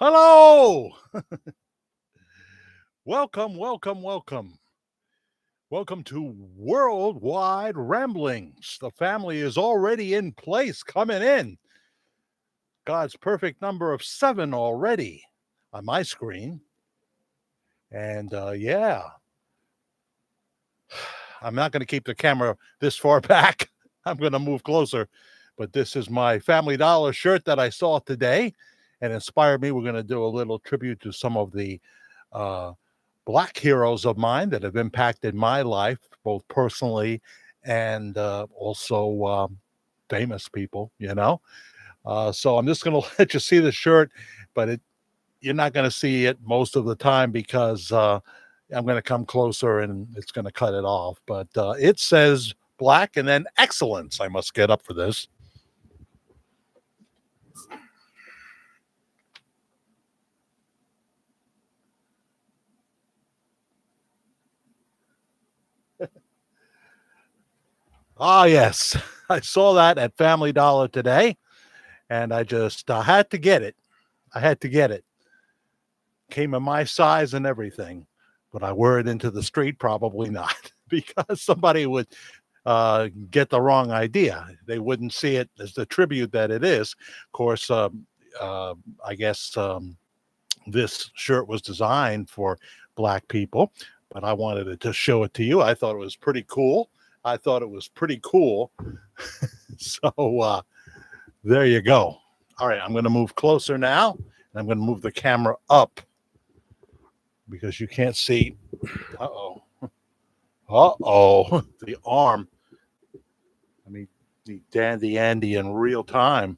Hello! Welcome, welcome, welcome. Welcome to Worldwide Ramblings. The family is already in place, coming in. God's perfect number of 7 already on my screen. And yeah, I'm not going to keep the camera this far back. I'm going to move closer. But this is my Family Dollar shirt that I saw today and inspired me. We're going to do a little tribute to some of the uh, Black heroes of mine that have impacted my life, both personally and also famous people, you know. So I'm just going to let you see the shirt, but you're not going to see it most of the time because I'm going to come closer and it's going to cut it off. But it says Black and then excellence. I must get up for this. Ah, yes. I saw that at Family Dollar today, and I just had to get it. I had to get it. Came in my size and everything. But I wear it into the street? Probably not, because somebody would get the wrong idea. They wouldn't see it as the tribute that it is. Of course, uh, I guess this shirt was designed for Black people, but I wanted to just show it to you. I thought it was pretty cool. I thought it was pretty cool. So there you go. All right, I'm going to move closer now, and I'm going to move the camera up because you can't see. Uh-oh. Uh-oh. The arm. I mean, the Dandy Andy in real time.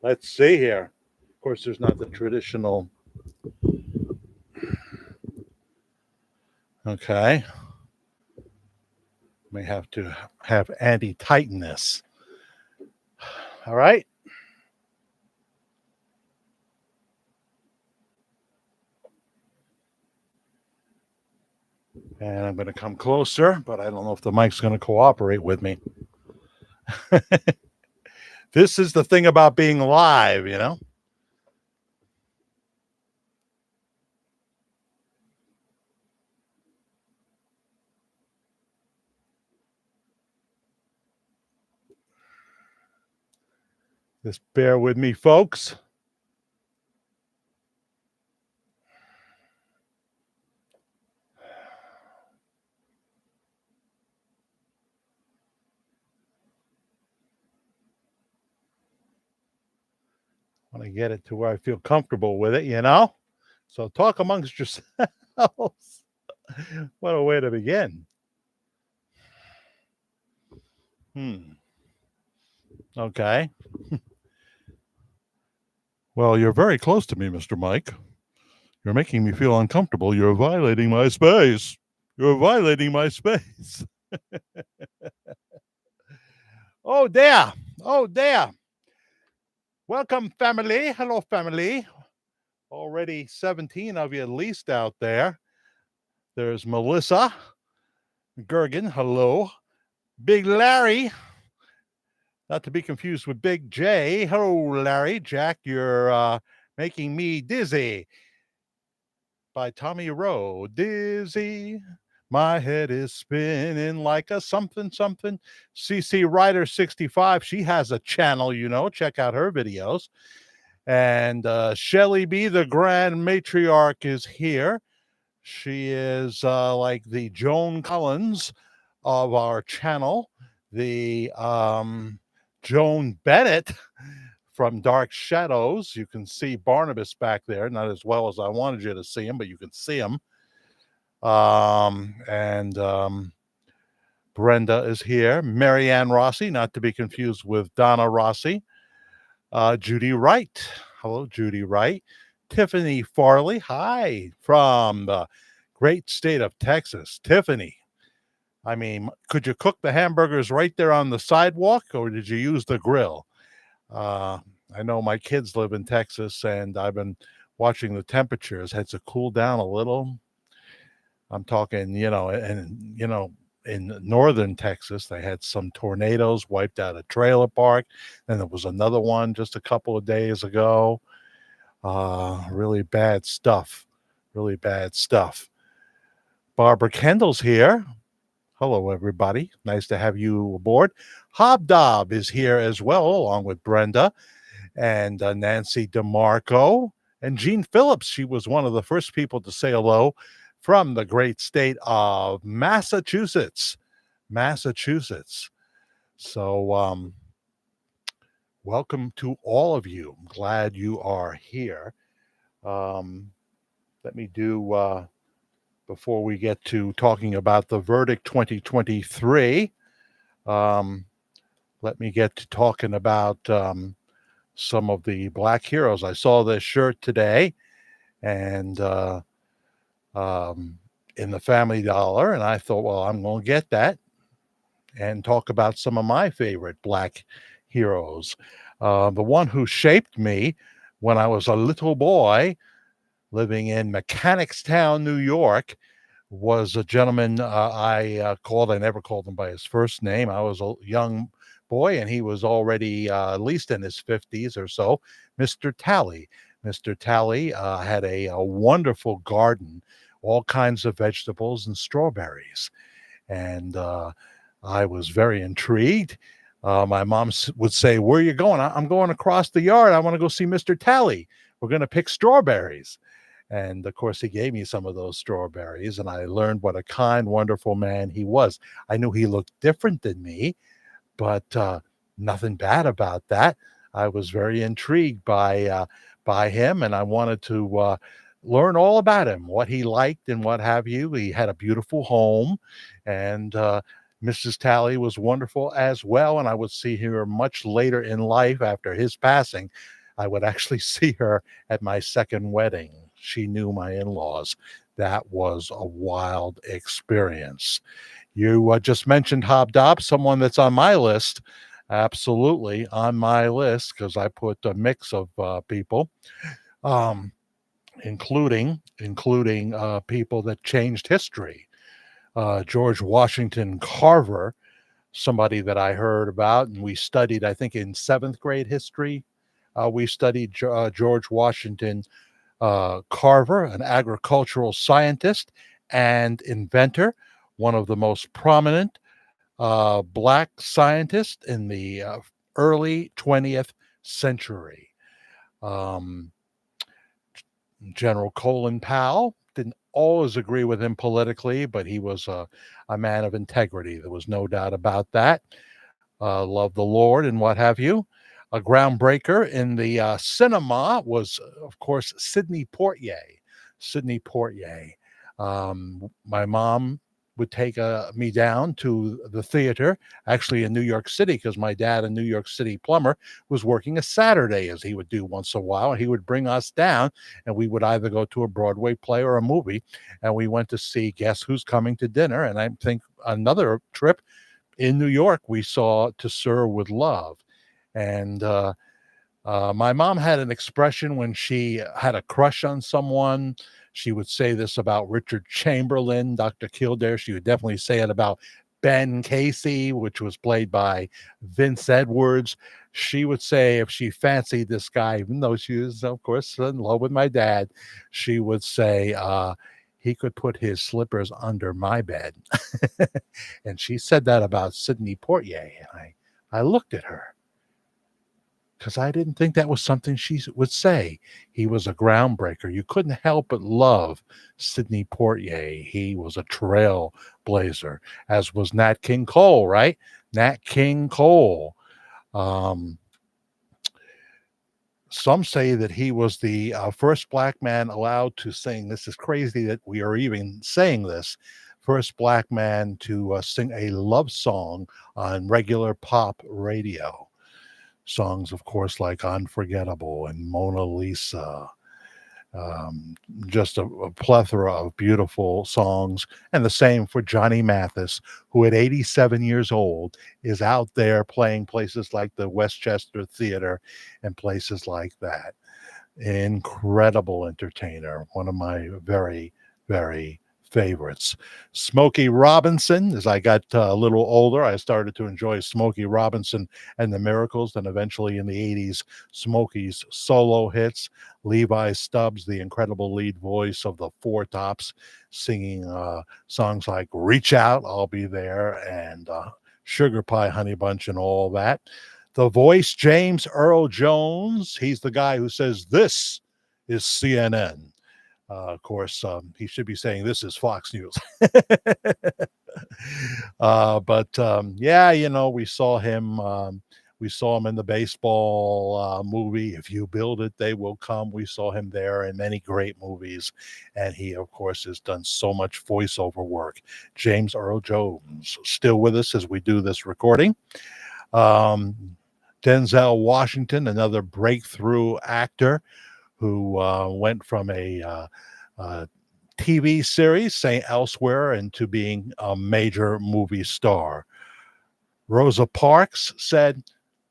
Let's see here. Of course, there's not the traditional. Okay. May have to have Andy tighten this. All right. And I'm going to come closer, but I don't know if the mic's going to cooperate with me. This is the thing about being live, you know? Just bear with me, folks. I want to get it to where I feel comfortable with it, you know? So talk amongst yourselves. What a way to begin. Okay. Well, you're very close to me, Mr. Mike. You're making me feel uncomfortable. You're violating my space. You're violating my space. Oh, there. Oh, there. Welcome, family. Hello, family. Already 17 of you at least out there. There's Melissa Gergen. Hello. Big Larry. Not to be confused with Big J. Hello, Larry. Jack, you're making me dizzy. By Tommy Rowe. Dizzy. My head is spinning like a something something. CC Rider 65. She has a channel, you know. Check out her videos. And Shelly B, the grand matriarch, is here. She is like the Joan Collins of our channel, the Joan Bennett from Dark Shadows. You can see Barnabas back there, not as well as I wanted you to see him, but you can see him. And Brenda is here. Marianne Rossi, not to be confused with Donna Rossi. Judy Wright. Hello, Judy Wright. Tiffany Farley. Hi, from the great state of Texas. Tiffany, I mean, could you cook the hamburgers right there on the sidewalk, or did you use the grill? I know my kids live in Texas, and I've been watching the temperatures. Had to cool down a little. I'm talking, you know, and, you know, in northern Texas. They had some tornadoes, wiped out a trailer park. And there was another one just a couple of days ago. Really bad stuff. Really bad stuff. Barbara Kendall's here. Hello, everybody. Nice to have you aboard. Hobdob is here as well, along with Brenda and Nancy DeMarco and Jean Phillips. She was one of the first people to say hello from the great state of Massachusetts. Massachusetts. So, welcome to all of you. I'm glad you are here. Let me do, before we get to talking about the verdict 2023, let me get to talking about some of the Black heroes. I saw this shirt today and in the Family Dollar, and I thought, well, I'm going to get that and talk about some of my favorite Black heroes. The one who shaped me when I was a little boy living in Mechanicstown, New York, was a gentleman I called. I never called him by his first name. I was a young boy, and he was already at least in his 50s or so, Mr. Talley. Mr. Talley had a wonderful garden, all kinds of vegetables and strawberries. And I was very intrigued. My mom would say, "Where are you going?" "I'm going across the yard. I want to go see Mr. Talley. We're going to pick strawberries." And of course, he gave me some of those strawberries, and I learned what a kind, wonderful man he was. I knew he looked different than me, but nothing bad about that. I was very intrigued by him, and I wanted to learn all about him, what he liked and what have you. He had a beautiful home, and Mrs. Talley was wonderful as well, and I would see her much later in life after his passing. I would actually see her at my second wedding. She knew my in-laws. That was a wild experience. You just mentioned Hobdob, someone that's on my list. Absolutely on my list, because I put a mix of people, um, including people that changed history. George Washington Carver, somebody that I heard about, and we studied, I think, in seventh grade history. We studied George Washington Carver, an agricultural scientist and inventor, one of the most prominent Black scientists in the early 20th century. Um, General Colin Powell, didn't always agree with him politically, but he was a man of integrity. There was no doubt about that. Loved the Lord and what have you. A groundbreaker in the cinema was, of course, Sidney Poitier. Sidney Poitier. My mom would take me down to the theater, actually in New York City, because my dad, a New York City plumber, was working a Saturday, as he would do once in a while. And he would bring us down, and we would either go to a Broadway play or a movie. And we went to see Guess Who's Coming to Dinner. And I think another trip in New York, we saw To Sir with Love. And my mom had an expression when she had a crush on someone. She would say this about Richard Chamberlain, Dr. Kildare. She would definitely say it about Ben Casey, which was played by Vince Edwards. She would say if she fancied this guy, even though she was, of course, in love with my dad, she would say, he could put his slippers under my bed. And she said that about Sidney Poitier. And I looked at her, because I didn't think that was something she would say. He was a groundbreaker. You couldn't help but love Sidney Poitier. He was a trailblazer, as was Nat King Cole, right? Nat King Cole. Some say that he was the first Black man allowed to sing. This is crazy that we are even saying this. First Black man to sing a love song on regular pop radio. Songs, of course, like Unforgettable and Mona Lisa. Just a plethora of beautiful songs. And the same for Johnny Mathis, who at 87 years old is out there playing places like the Westchester Theater and places like that. Incredible entertainer. One of my very, very favorites. Smokey Robinson, as I got a little older, I started to enjoy Smokey Robinson and the Miracles, and eventually in the 80s, Smokey's solo hits. Levi Stubbs, the incredible lead voice of the Four Tops, singing songs like Reach Out, I'll Be There, and Sugar Pie Honey Bunch and all that. The voice, James Earl Jones, he's the guy who says, "This is CNN." Of course, he should be saying, "This is Fox News." But yeah, we saw him in the baseball movie, If You Build It, They Will Come. We saw him there in many great movies. And he, of course, has done so much voiceover work. James Earl Jones, still with us as we do this recording. Denzel Washington, another breakthrough actor who went from a TV series, say elsewhere, into being a major movie star. Rosa Parks said,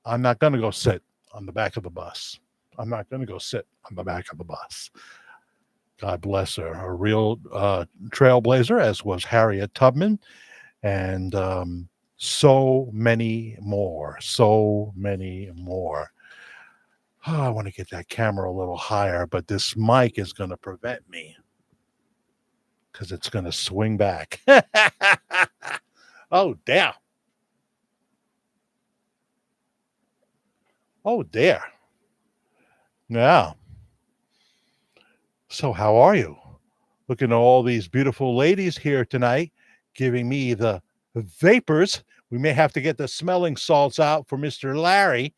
"I'm not going to go sit on the back of the bus. I'm not going to go sit on the back of the bus." God bless her. A real trailblazer, as was Harriet Tubman, and so many more. So many more. Oh, I want to get that camera a little higher, but this mic is going to prevent me because it's going to swing back. Oh, damn. Oh, dear. Yeah. So how are you? Looking at all these beautiful ladies here tonight, giving me the vapors. We may have to get the smelling salts out for Mr. Larry.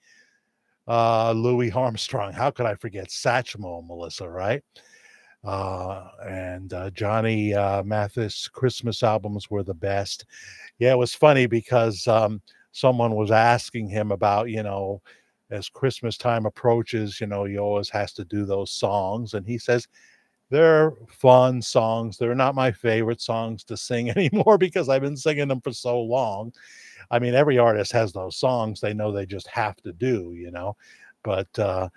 Louis Armstrong. How could I forget Satchmo, Melissa, right? And Johnny Mathis Christmas albums were the best. Yeah, it was funny because someone was asking him about, as Christmas time approaches, he always has to do those songs. And he says, they're fun songs. They're not my favorite songs to sing anymore because I've been singing them for so long. I mean, every artist has those songs they know they just have to do. But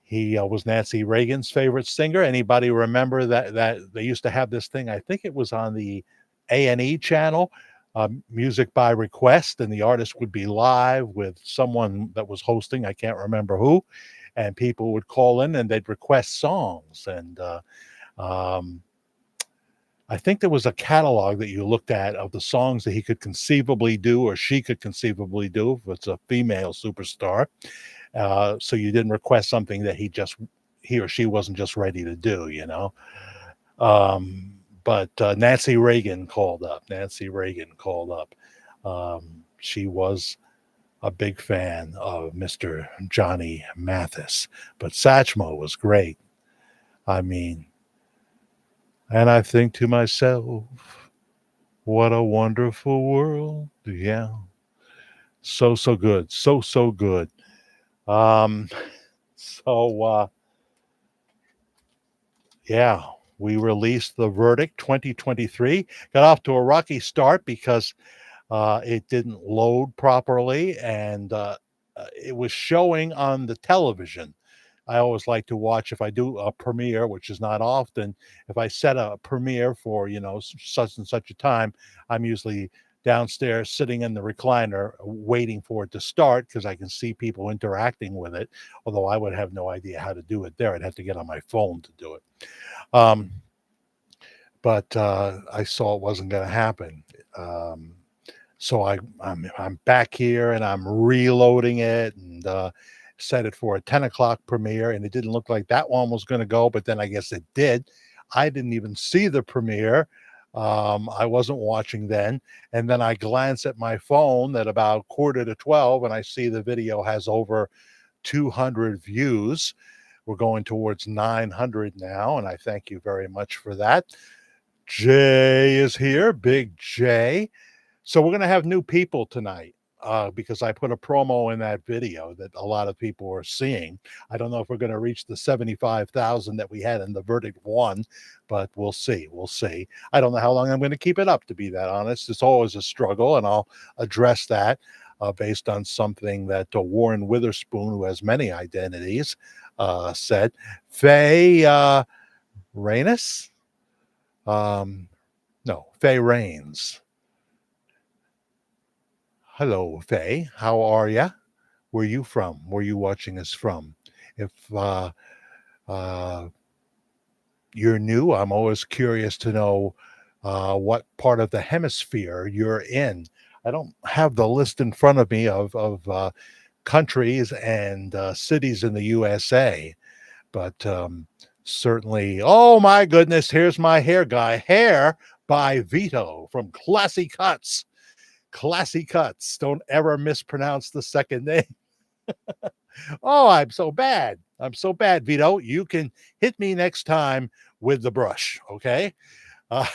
he was Nancy Reagan's favorite singer. Anybody remember that they used to have this thing? I think it was on the A&E channel, music by request, and the artist would be live with someone that was hosting. I can't remember who, and people would call in and they'd request songs. And I think there was a catalog that you looked at of the songs that he could conceivably do or she could conceivably do if it's a female superstar. So you didn't request something that he or she wasn't just ready to do. But Nancy Reagan called up. She was a big fan of Mr. Johnny Mathis, but Satchmo was great. I mean, and I think to myself, what a wonderful world. Yeah. So good. So good. Um, so yeah, we released The Verdict 2023. Got off to a rocky start because it didn't load properly, and it was showing on the television. I always like to watch, if I do a premiere, which is not often, if I set a premiere for, such and such a time, I'm usually downstairs sitting in the recliner waiting for it to start because I can see people interacting with it. Although I would have no idea how to do it there. I'd have to get on my phone to do it. But I saw it wasn't going to happen. So I'm back here and I'm reloading it and set it for a 10 o'clock premiere, and it didn't look like that one was going to go, but then I guess it did. I didn't even see the premiere. I wasn't watching then. And then I glance at my phone at about 11:45 and I see the video has over 200 views. We're going towards 900 now, and I thank you very much for that. Jay is here, Big J. So we're going to have new people tonight because I put a promo in that video that a lot of people are seeing. I don't know if we're going to reach the 75,000 that we had in The Verdict 1, but we'll see. We'll see. I don't know how long I'm going to keep it up, to be that honest. It's always a struggle, and I'll address that based on something that Warren Witherspoon, who has many identities, said. Faye Reynes, No, Faye Rains. Hello, Faye. How are you? Where you from? Where you watching us from? If uh, you're new, I'm always curious to know what part of the hemisphere you're in. I don't have the list in front of me of countries and cities in the USA, but certainly. Oh my goodness! Here's my hair guy. Hair by Vito from Classy Cuts. Classy Cuts. Don't ever mispronounce the second name. Oh, I'm so bad. I'm so bad, Vito. You can hit me next time with the brush, okay? Uh,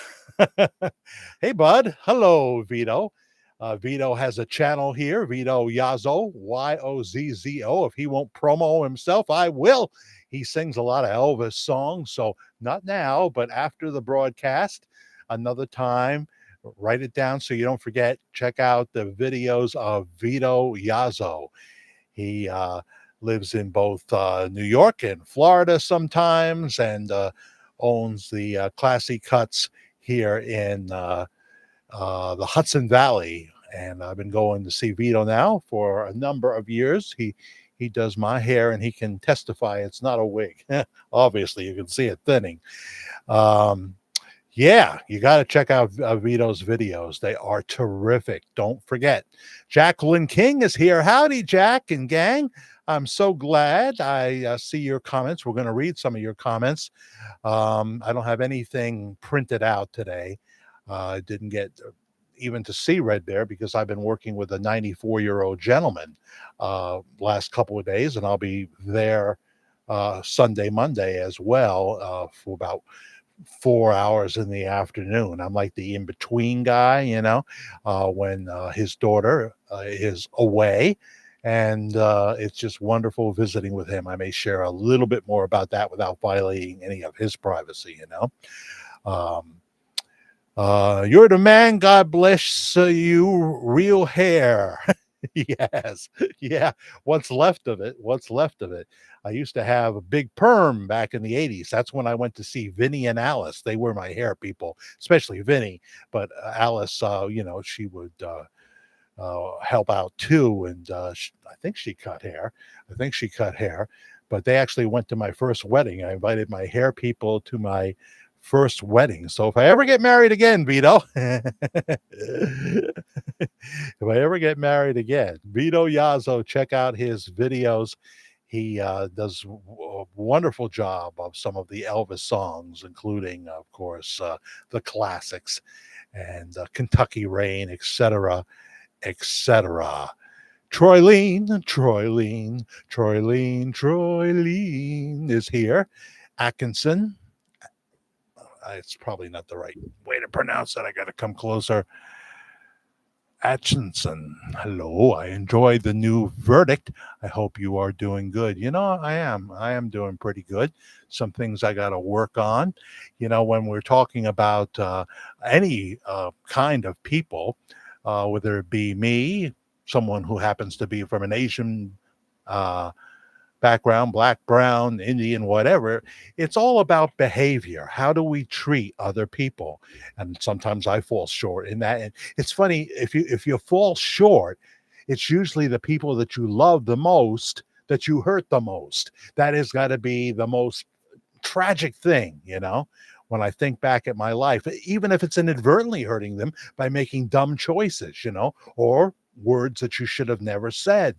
hey, bud. Hello, Vito. Vito has a channel here, Vito Yazzo, Yozzo. If he won't promo himself, I will. He sings a lot of Elvis songs, so not now, but after the broadcast, another time. Write it down so you don't forget. Check out the videos of Vito Yazzo. He lives in both New York and Florida sometimes, and owns the Classy Cuts here in the Hudson Valley. And I've been going to see Vito now for a number of years. He does my hair, and he can testify it's not a wig. Obviously, you can see it thinning. Um, yeah, you got to check out Vito's videos. They are terrific. Don't forget, Jacqueline King is here. Howdy, Jack and gang. I'm so glad I see your comments. We're going to read some of your comments. I don't have anything printed out today. I didn't get even to see Red Bear because I've been working with a 94-year-old gentleman last couple of days, and I'll be there Sunday, Monday as well for about 4 hours in the afternoon. I'm like the in between guy, when his daughter is away. And it's just wonderful visiting with him. I may share a little bit more about that without violating any of his privacy. Um, you're the man. God bless you. Real hair. Yes. Yeah. What's left of it? What's left of it? I used to have a big perm back in the 80s. That's when I went to see Vinny and Alice. They were my hair people, especially Vinny. But Alice, she would help out too. And I think she cut hair. I think she cut hair. But they actually went to my first wedding. I invited my hair people to my first wedding. So if I ever get married again, Vito, if I ever get married again, Vito Yazzo, check out his videos. He does a wonderful job of some of the Elvis songs, including, of course, the classics and Kentucky Rain, etc., etc. Troy Lean is here. Atkinson, it's probably not the right way to pronounce it. I got to come closer. Atchinson. Hello. I enjoyed the new verdict. I hope you are doing good. I am. I am doing pretty good. Some things I got to work on. When we're talking about any kind of people, whether it be me, someone who happens to be from an Asian uh, background, black, brown, Indian, whatever. It's all about behavior. How do we treat other people? And sometimes I fall short in that. And it's funny, if you fall short, it's usually the people that you love the most that you hurt the most. That has got to be the most tragic thing. When I think back at my life, even if it's inadvertently hurting them by making dumb choices, or words that you should have never said.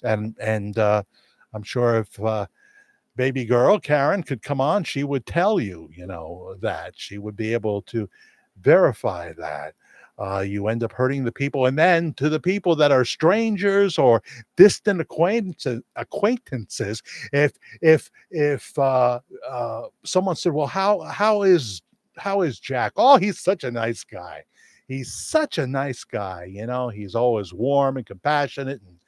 And I'm sure if baby girl Karen could come on, she would tell you, that she would be able to verify that. You end up hurting the people, and then to the people that are strangers or distant acquaintances. If someone said, "Well, how is Jack?" Oh, he's such a nice guy. He's such a nice guy. He's always warm and compassionate and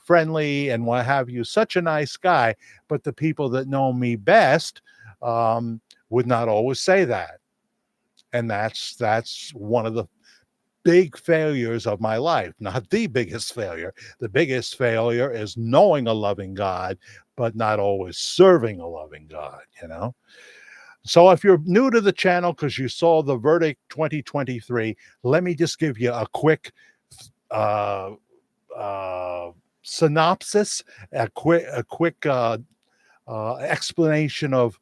friendly and what have you. Such a nice guy. But the people that know me best would not always say that. And that's one of the big failures of my life. Not the biggest failure. The biggest failure is knowing a loving God, but not always serving a loving God. So if you're new to the channel because you saw the Verdict 2023, let me just give you a quick uh, uh, synopsis, a quick explanation of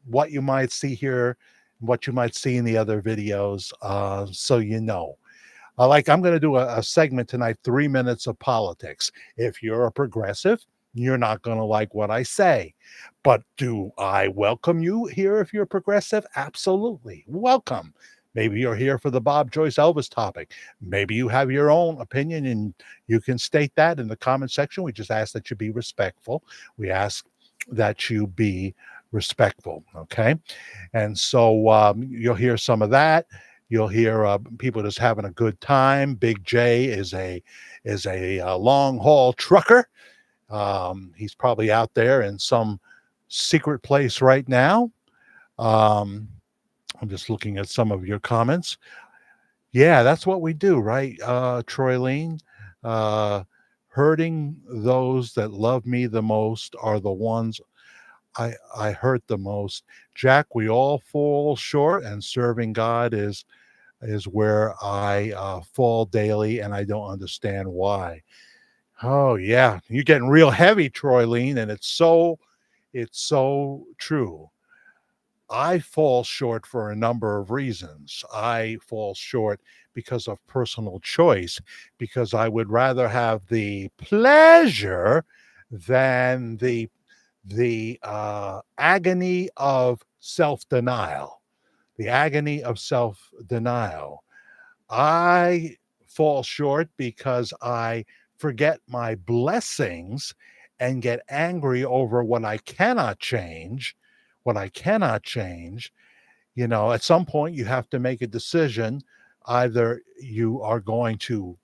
what you might see here, what you might see in the other videos, so you know. I'm going to do a segment tonight, 3 minutes of politics. If you're a progressive, you're not going to like what I say. But do I welcome you here if you're progressive? Absolutely. Welcome. Maybe you're here for the Bob Joyce Elvis topic. Maybe you have your own opinion and you can state that in the comment section. We just ask that you be respectful. We ask that you be respectful. Okay. And so you'll hear some of that. You'll hear people just having a good time. Big J is a long haul trucker. He's probably out there in some secret place right now. Um, I'm just looking at some of your comments. Yeah, that's what we do, right, Troylene? Uh, Hurting those that love me the most are the ones I hurt the most. Jack, we all fall short, and serving God is where I fall daily, and I don't understand why. Oh yeah, you're getting real heavy, Troylene, and it's so true. I fall short for a number of reasons. I fall short because of personal choice, because I would rather have the pleasure than the agony of self-denial. The agony of self-denial. I fall short because I forget my blessings and get angry over what I cannot change. What I cannot change, at some point you have to make a decision. Either you are going to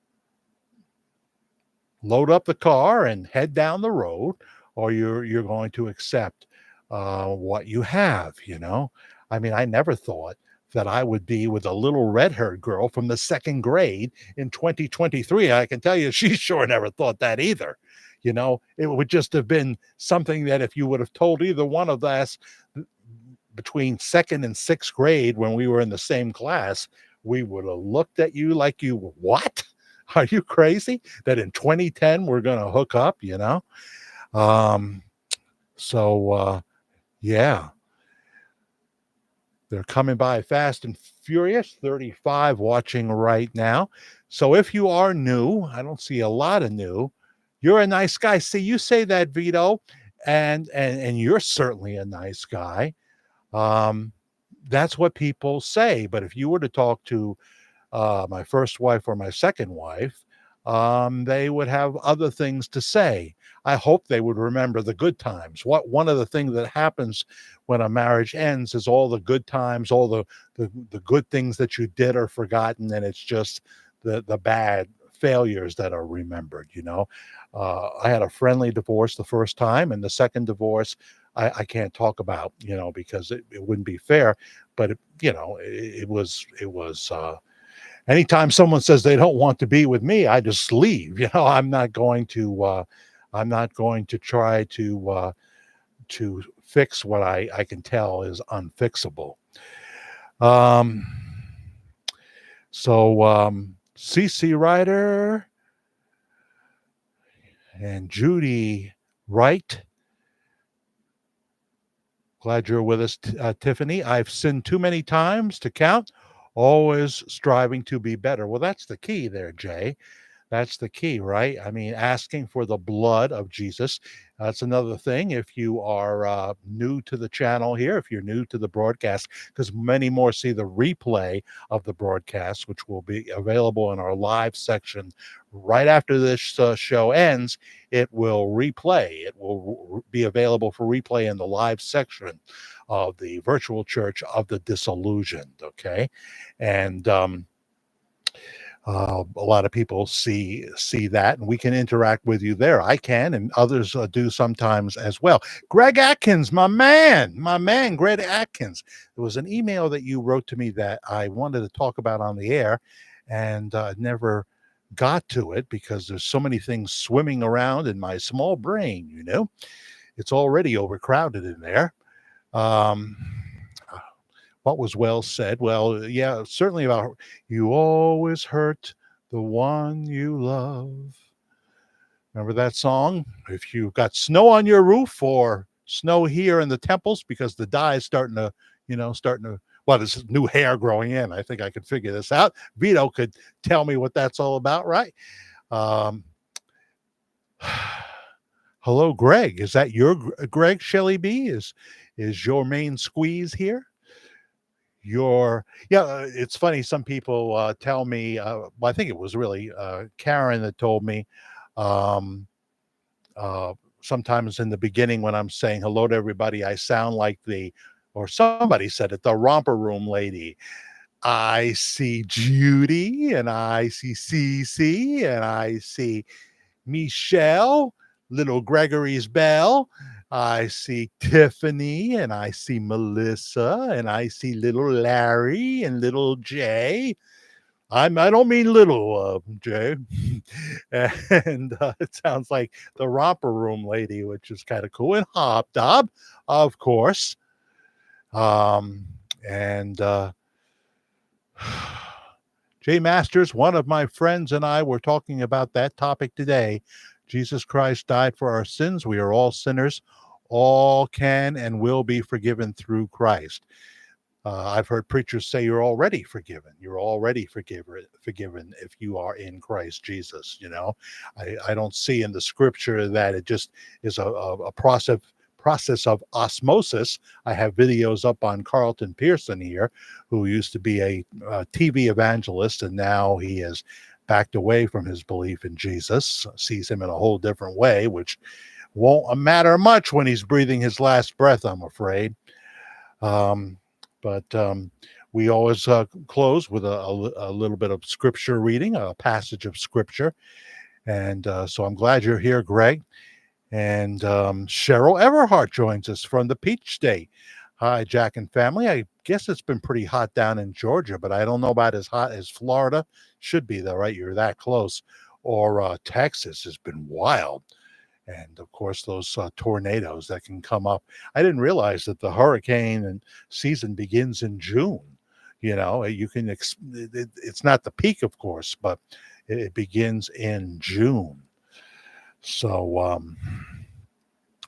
load up the car and head down the road, or you're going to accept what you have. I mean, I never thought that I would be with a little red-haired girl from the second grade in 2023. I can tell you, she sure never thought that either. It would just have been something that if you would have told either one of us between second and sixth grade when we were in the same class, we would have looked at you like you, what? Are you crazy that in 2010 we're going to hook up? Um, so, yeah, they're coming by fast and furious. 35 watching right now. So if you are new, I don't see a lot of new. You're a nice guy. See, you say that, Vito, and you're certainly a nice guy. Um, that's what people say. But if you were to talk to my first wife or my second wife, they would have other things to say. I hope they would remember the good times. One of the things that happens when a marriage ends is all the good times, all the good things that you did are forgotten, and it's just the bad failures that are remembered. I had a friendly divorce the first time, and the second divorce I can't talk about, because it wouldn't be fair. But it was anytime someone says they don't want to be with me, I just leave. I'm not going to try to fix what I can tell is unfixable. Um, CC Ryder and Judy Wright. Glad you're with us, Tiffany. I've sinned too many times to count, always striving to be better. Well, that's the key there, Jay. That's the key, right? I mean, asking for the blood of Jesus. That's another thing. If you are new to the channel here, if you're new to the broadcast, because many more see the replay of the broadcast, which will be available in our live section right after this show ends. It will replay. It will be available for replay in the live section of the virtual church of the disillusioned. Okay. And, a lot of people see that, and we can interact with you there. I can, and others do sometimes as well. Greg Atkins, my man, Greg Atkins. There was an email that you wrote to me that I wanted to talk about on the air, and never got to it because there's so many things swimming around in my small brain. It's already overcrowded in there. Um, What was well said? Well, yeah, certainly about you always hurt the one you love. Remember that song? If you've got snow on your roof or snow here in the temples because the dye is starting to, well, there's new hair growing in. I think I could figure this out. Vito could tell me what that's all about, right? Um, hello, Greg. Is that your Greg Shelley B? Is your main squeeze here? It's funny. Some people tell me. Well, I think it was really Karen that told me. Um, Sometimes in the beginning when I'm saying hello to everybody, I sound like or somebody said it, the romper room lady. I see Judy and I see Cece and I see Michelle, little Gregory's Bell. I see Tiffany and I see Melissa and I see little Larry and little Jay. I don't mean little Jay. And it sounds like the romper room lady, which is kind of cool. And Hobdob, of course. Um, and Jay Masters, one of my friends and I were talking about that topic today. Jesus Christ died for our sins. We are all sinners. All can and will be forgiven through Christ. I've heard preachers say you're already forgiven. You're already forgiven if you are in Christ Jesus. I don't see in the scripture that it just is a process of osmosis. I have videos up on Carlton Pearson here, who used to be a TV evangelist, and now he has backed away from his belief in Jesus, sees him in a whole different way, which won't matter much when he's breathing his last breath, I'm afraid. But we always close with a little bit of scripture reading, a passage of scripture. And so I'm glad you're here, Greg. And Cheryl Everhart joins us from the Peach State. Hi, Jack and family. I guess it's been pretty hot down in Georgia, but I don't know about as hot as Florida. Should be, though, right? You're that close. Or Texas has been wild. And of course, those tornadoes that can come up. I didn't realize that the hurricane and season begins in June. You can, it's not the peak, of course, but it begins in June. So,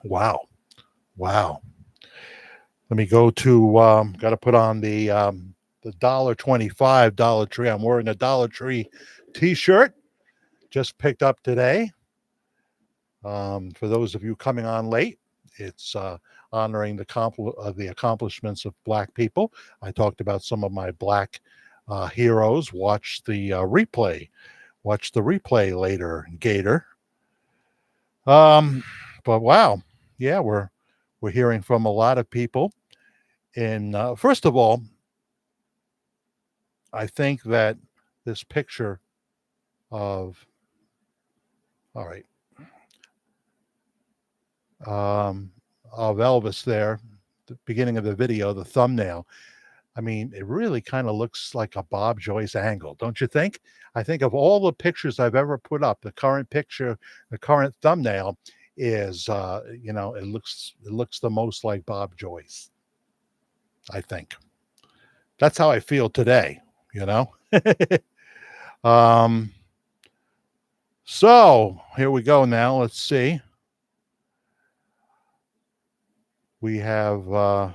wow. Let me go to, got to put on the $1.25 Dollar Tree. I'm wearing a Dollar Tree t-shirt, just picked up today. For those of you coming on late, it's honoring the accomplishments of Black people. I talked about some of my Black heroes. Watch the replay. Watch the replay later, Gator. But wow, yeah, we're hearing from a lot of people. And first of all, I think that this picture of Elvis there, the beginning of the video, the thumbnail. I mean, it really kind of looks like a Bob Joyce angle, don't you think? I think of all the pictures I've ever put up, the current picture, the current thumbnail is, it looks the most like Bob Joyce. I think that's how I feel today. So here we go. Now let's see. We have a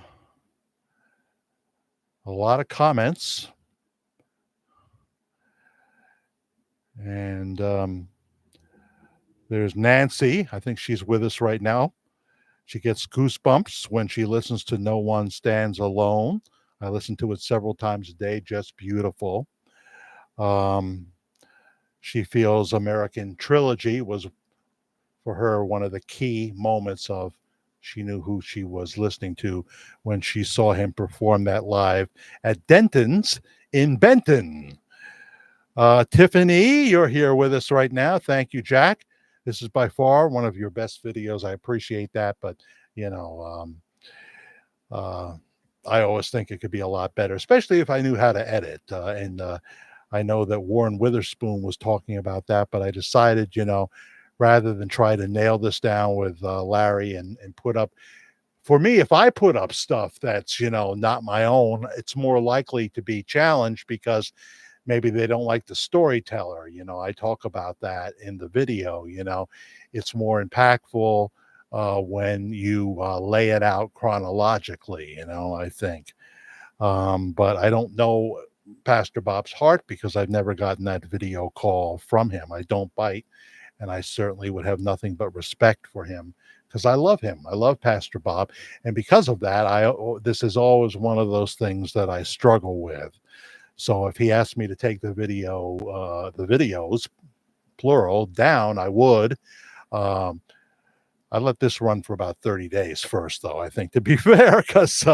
lot of comments. And there's Nancy. I think she's with us right now. She gets goosebumps when she listens to No One Stands Alone. I listen to it several times a day. Just beautiful. She feels American Trilogy was, for her, one of the key moments of she knew who she was listening to when she saw him perform that live at Denton's in Benton. Tiffany, you're here with us right now. Thank you, Jack. This is by far one of your best videos. I appreciate that, but I always think it could be a lot better, especially if I knew how to edit. And I know that Warren Witherspoon was talking about that, but I decided, rather than try to nail this down with Larry and put up for me, if I put up stuff that's, not my own, it's more likely to be challenged because maybe they don't like the storyteller. I talk about that in the video. It's more impactful when you lay it out chronologically, I think. But I don't know Pastor Bob's heart because I've never gotten that video call from him. I don't bite, and I certainly would have nothing but respect for him because I love him. I love Pastor Bob, and because of that, this is always one of those things that I struggle with. So if he asked me to take the videos, plural, down, I would. Um, I'd let this run for about 30 days first, though, I think, to be fair, because,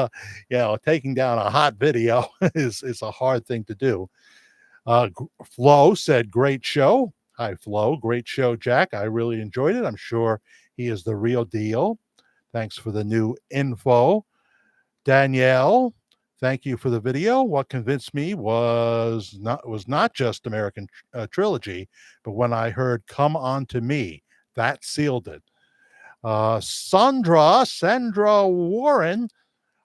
taking down a hot video is a hard thing to do. Flo said, great show. Hi, Flo. Great show, Jack. I really enjoyed it. I'm sure he is the real deal. Thanks for the new info. Danielle, thank you for the video. What convinced me was not just American Trilogy, but when I heard Come On To Me, that sealed it. Sandra Warren.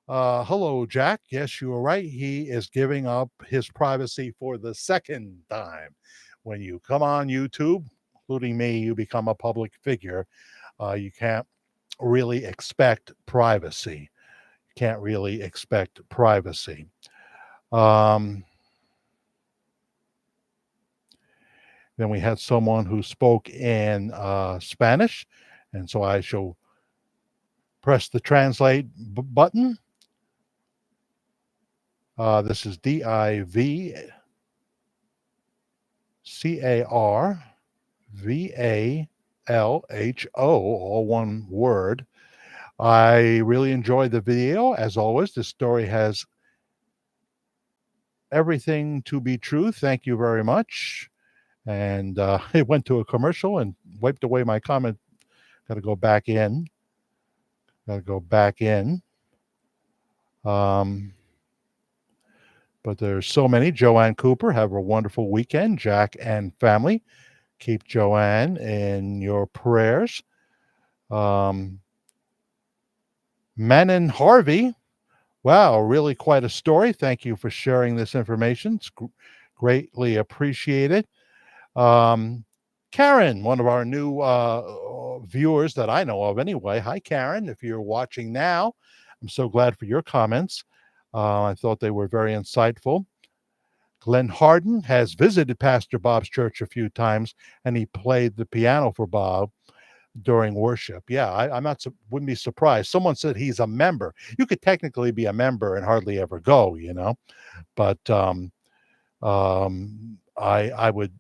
Hello, Jack. Yes, you were right. He is giving up his privacy for the second time. When you come on YouTube, including me, you become a public figure. You can't really expect privacy. Can't really expect privacy. Then we had someone who spoke in Spanish, and so I shall press the translate button. This is DIVCARVALHO, all one word. I really enjoyed the video. As always, this story has everything to be true. Thank you very much. And it went to a commercial and wiped away my comment. Got to go back in. But there's so many. Joanne Cooper, have a wonderful weekend. Jack and family, keep Joanne in your prayers. Manon Harvey, wow, really quite a story. Thank you for sharing this information. It's greatly appreciated. Karen, one of our new viewers that I know of anyway. Hi, Karen, if you're watching now. I'm so glad for your comments. I thought they were very insightful. Glenn Harden has visited Pastor Bob's church a few times, and he played the piano for Bob during worship. Yeah, wouldn't be surprised. Someone said he's a member. You could technically be a member and hardly ever go, but I would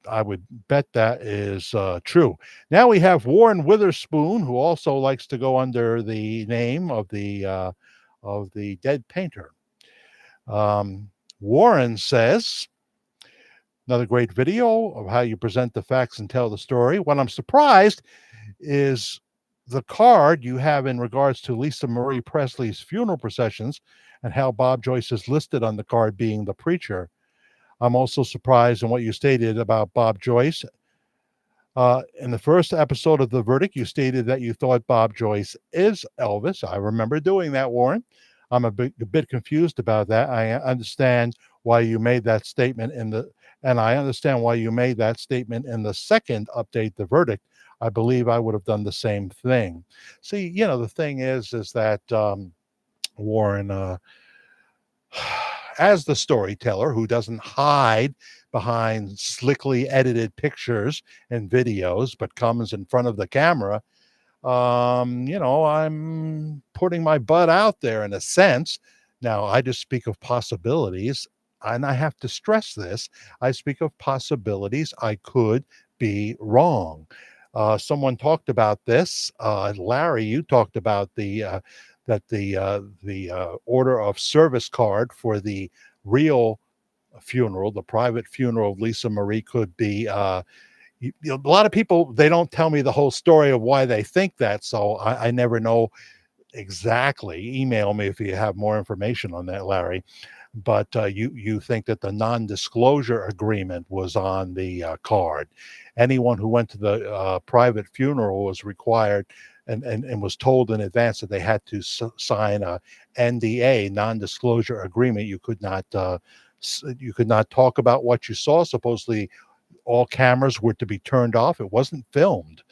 bet that is true. Now we have Warren Witherspoon, who also likes to go under the name of the dead painter. Warren says, another great video of how you present the facts and tell the story. What I'm surprised is the card you have in regards to Lisa Marie Presley's funeral processions and how Bob Joyce is listed on the card being the preacher. I'm also surprised in what you stated about Bob Joyce. In the first episode of The Verdict, you stated that you thought Bob Joyce is Elvis. I remember doing that, Warren. I'm a bit confused about that. I understand why you made that statement and I understand why you made that statement in the second update, The Verdict. I believe I would have done the same thing. See, the thing is that Warren, as the storyteller who doesn't hide behind slickly edited pictures and videos, but comes in front of the camera, I'm putting my butt out there in a sense. Now, I just speak of possibilities, and I have to stress this. I speak of possibilities. I could be wrong. Someone talked about this. Larry, you talked about the order of service card for the real funeral, the private funeral of Lisa Marie, could be a lot of people, they don't tell me the whole story of why they think that, so I never know exactly. Email me if you have more information on that, Larry. But you think that the non-disclosure agreement was on the card. Anyone who went to the private funeral was required and was told in advance that they had to sign a NDA, non-disclosure agreement. You could not talk about what you saw. Supposedly, all cameras were to be turned off. It wasn't filmed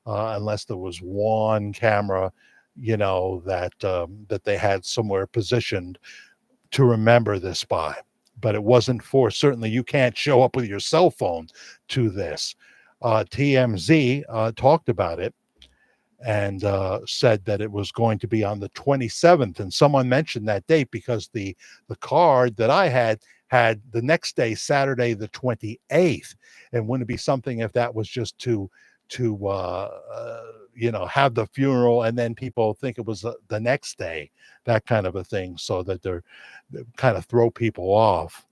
unless there was one camera, that they had somewhere positioned to remember this by. But it wasn't for, certainly you can't show up with your cell phone to this. TMZ talked about it and said that it was going to be on the 27th. And someone mentioned that date because the card that I had the next day, Saturday, the 28th. And wouldn't it be something if that was just to have the funeral and then people think it was the next day, that kind of a thing, so that they kind of throw people off.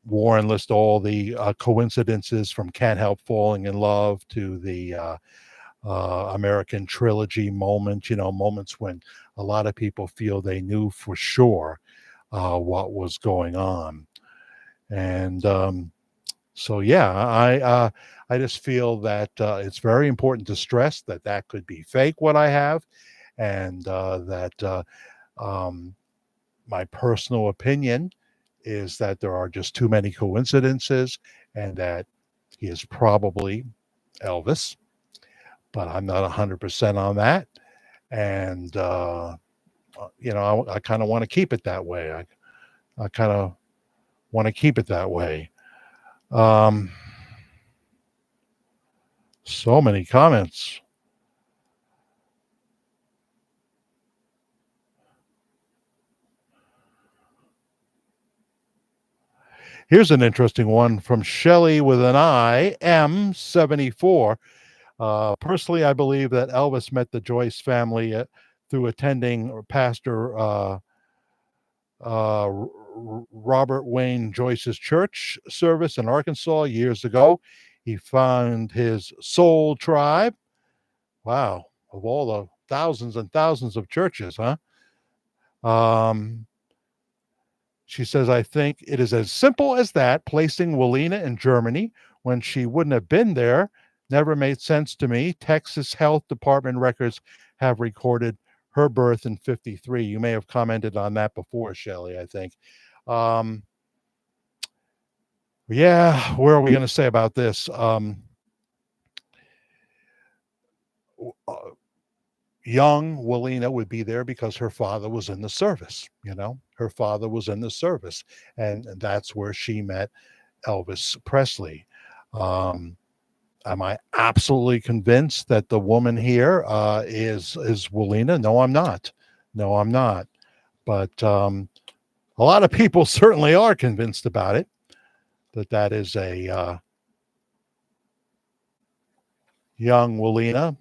Warren lists all the coincidences from Can't Help Falling in Love to the American Trilogy moment, moments when a lot of people feel they knew for sure what was going on. And so, yeah, I just feel that it's very important to stress that could be fake, what I have, and that my personal opinion is that there are just too many coincidences and that he is probably Elvis, but I'm not 100% on that. And, I kind of want to keep it that way. I kind of want to keep it that way. So many comments. Here's an interesting one from Shelley with an I, M74. Personally, I believe that Elvis met the Joyce family through attending Pastor Robert Wayne Joyce's church service in Arkansas years ago. He found his soul tribe. Wow, of all the thousands and thousands of churches, huh? She says, I think it is as simple as that. Placing Walina in Germany when she wouldn't have been there never made sense to me. Texas Health Department records have recorded her birth in 53. You may have commented on that before, Shelley, I think. Yeah, what are we going to say about this? Young Walina would be there because her father was in the service. Her father was in the service, and that's where she met Elvis Presley. Am I absolutely convinced that the woman here is Walina? No, I'm not. No, I'm not. But a lot of people certainly are convinced about it, that is a young Walina.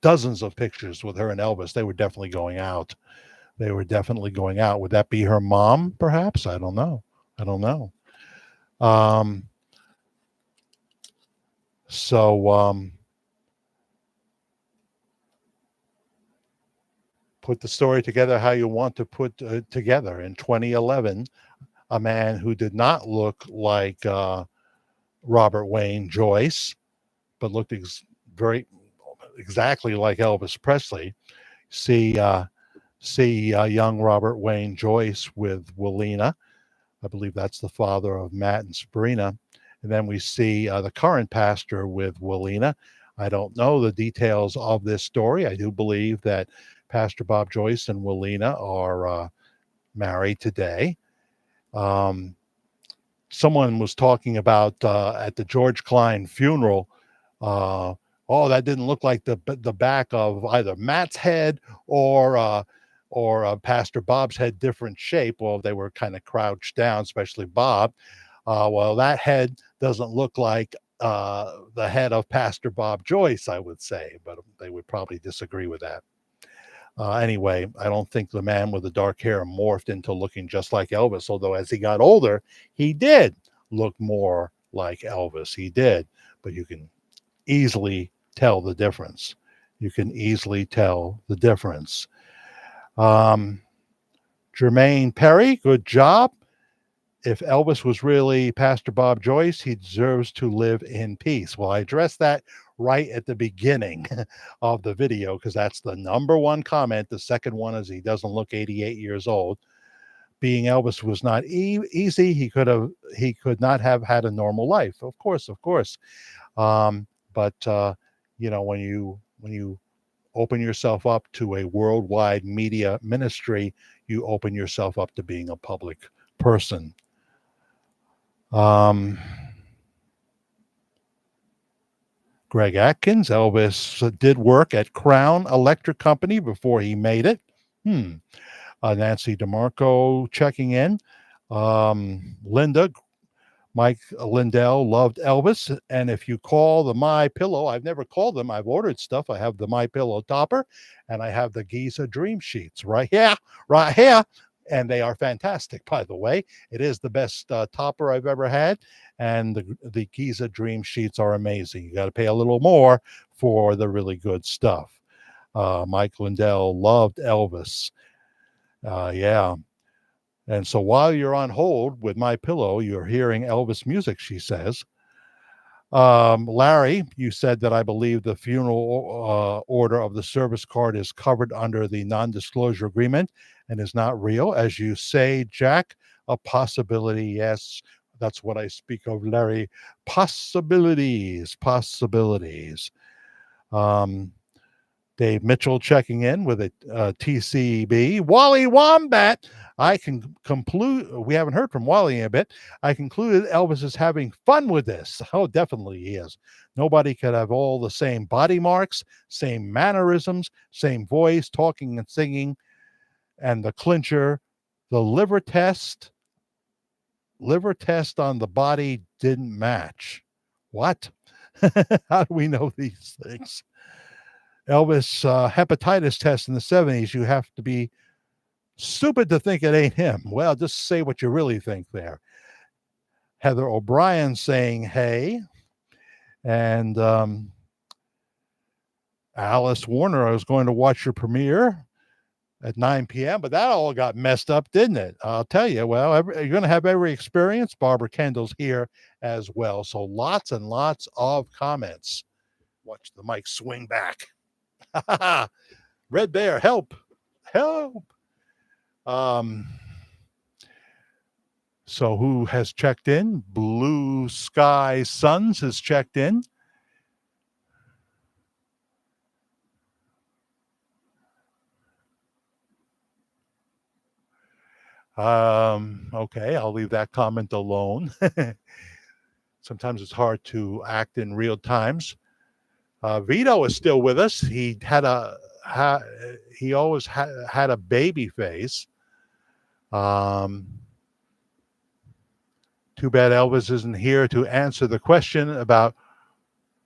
Dozens of pictures with her and Elvis. They were definitely going out. Would that be her mom, perhaps? I don't know. Put the story together how you want to put together. In 2011, a man who did not look like Robert Wayne Joyce, but looked exactly like Elvis Presley. See young Robert Wayne Joyce with Walina. I believe that's the father of Matt and Sabrina. And then we see the current pastor with Walina. I don't know the details of this story. I do believe that Pastor Bob Joyce and Walina are married today. Someone was talking about at the George Klein funeral, that didn't look like the back of either Matt's head or Pastor Bob's head, different shape. Well, they were kind of crouched down, especially Bob. Well, that head doesn't look like the head of Pastor Bob Joyce, I would say, but they would probably disagree with that. Anyway, I don't think the man with the dark hair morphed into looking just like Elvis, although as he got older, he did look more like Elvis. He did, but you can easily tell the difference. Jermaine Perry, good job. If Elvis was really Pastor Bob Joyce, he deserves to live in peace. Well, I addressed that right at the beginning of the video because that's the number one comment. The second one is he doesn't look 88 years old. Being Elvis was not easy. He could not have had a normal life. Of course, of course. But when you open yourself up to a worldwide media ministry, you open yourself up to being a public person. Greg Atkins, Elvis did work at Crown Electric Company before he made it. Nancy DeMarco checking in. Linda, Mike Lindell loved Elvis. And if you call the My Pillow, I've never called them. I've ordered stuff. I have the My Pillow topper and I have the Giza Dream Sheets right here. And they are fantastic, by the way. It is the best topper I've ever had. And the Giza Dream Sheets are amazing. You got to pay a little more for the really good stuff. Mike Lindell loved Elvis. Yeah. And so while you're on hold with My Pillow, you're hearing Elvis music, she says. Larry, you said that I believe the funeral order of the service card is covered under the non-disclosure agreement and is not real. As you say, Jack, a possibility. Yes, that's what I speak of, Larry. Possibilities. Dave Mitchell checking in with a TCB. Wally Wombat. I can conclude, we haven't heard from Wally in a bit. I concluded Elvis is having fun with this. Oh, definitely he is. Nobody could have all the same body marks, same mannerisms, same voice, talking and singing. And the clincher, the liver test on the body didn't match. What? How do we know these things? Elvis hepatitis test in the 70s, you have to be stupid to think it ain't him. Well, just say what you really think there. Heather O'Brien saying, hey. And Alice Warner, I was going to watch your premiere at 9 p.m., but that all got messed up, didn't it? I'll tell you, well, you're going to have every experience. Barbara Kendall's here as well. So lots and lots of comments. Watch the mic swing back. Red Bear, help. So who has checked in? Blue Sky Suns has checked in. Okay, I'll leave that comment alone. Sometimes it's hard to act in real times. Vito is still with us. He always had a baby face. Too bad Elvis isn't here to answer the question about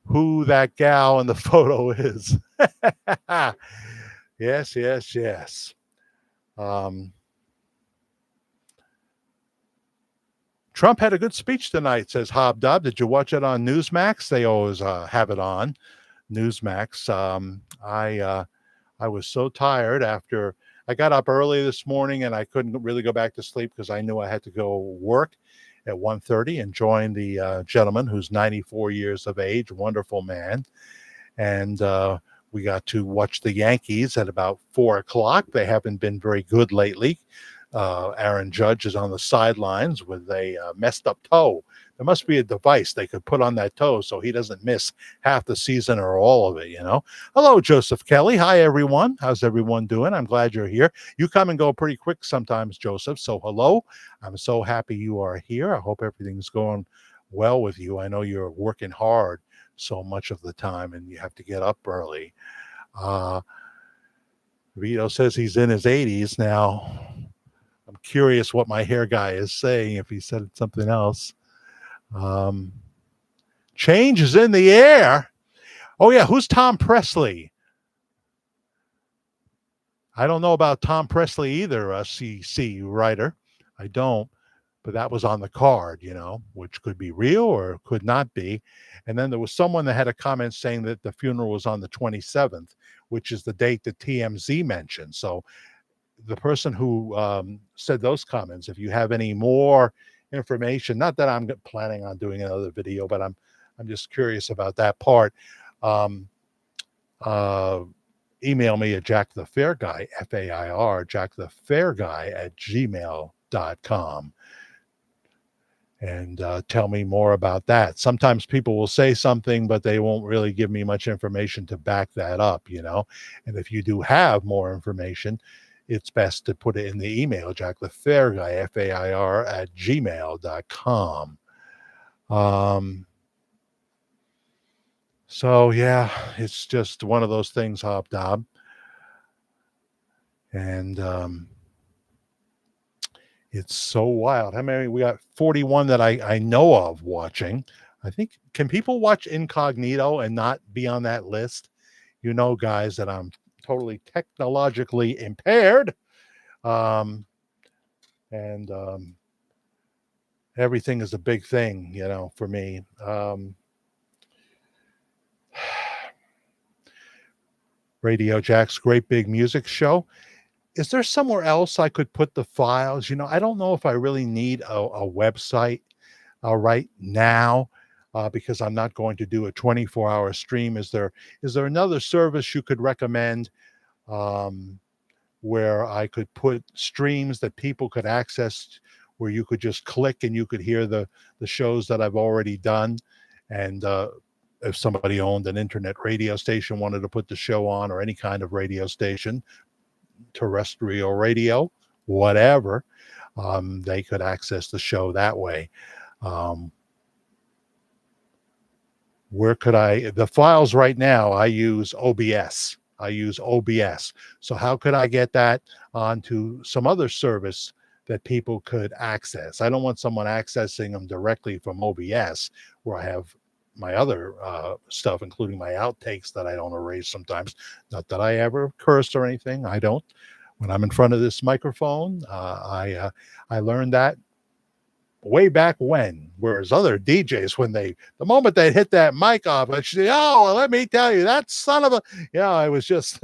who that gal in the photo is. Yes. Trump had a good speech tonight, says Hobdob. Did you watch it on Newsmax? They always have it on Newsmax. I was so tired after I got up early this morning and I couldn't really go back to sleep because I knew I had to go work at 1:30 and join the gentleman who's 94 years of age, wonderful man. And we got to watch the Yankees at about 4 o'clock. They haven't been very good lately. Aaron Judge is on the sidelines with a messed up toe. There must be a device they could put on that toe so he doesn't miss half the season or all of it, Hello, Joseph Kelly. Hi, everyone. How's everyone doing? I'm glad you're here. You come and go pretty quick sometimes, Joseph. So hello. I'm so happy you are here. I hope everything's going well with you. I know you're working hard so much of the time and you have to get up early. Vito says he's in his 80s now. I'm curious what my hair guy is saying if he said something else. Change is in the air. Oh, yeah. Who's Tom Presley? I don't know about Tom Presley either, a CC writer. I don't. But that was on the card, which could be real or could not be. And then there was someone that had a comment saying that the funeral was on the 27th, which is the date that TMZ mentioned. So the person who said those comments, if you have any more information, not that I'm planning on doing another video, but I'm just curious about that part. Um, uh, Email me at jackthefairguy, F-A-I-R, jackthefairguy at gmail.com. And tell me more about that. Sometimes people will say something, but they won't really give me much information to back that up, you know. And if you do have more information, it's best to put it in the email, jackthefairguy, F-A-I-R, at gmail.com. So, yeah, it's just one of those things, Hobnob. And it's so wild. How many? We got 41 that I know of watching. I think, can people watch incognito and not be on that list? You know, guys, that I'm totally technologically impaired. Um, and everything is a big thing, you know, for me. Radio Jack's Great Big Music Show. Is there somewhere else I could put the files? You know, I don't know if I really need a website right now, because I'm not going to do a 24-hour stream. Is there another service you could recommend, um, where I could put streams that people could access, where you could just click and you could hear the shows that I've already done? And if somebody owned an internet radio station, wanted to put the show on, or any kind of radio station, terrestrial radio, whatever, they could access the show that way. Um, where could the files right now, I use OBS. So how could I get that onto some other service that people could access? I don't want someone accessing them directly from OBS, where I have my other stuff, including my outtakes that I don't erase sometimes. Not that I ever curse or anything. I don't. When I'm in front of this microphone, I learned that way back when. Whereas other DJs, the moment they hit that mic off, I say, oh, well, let me tell you, that son of a, it was just,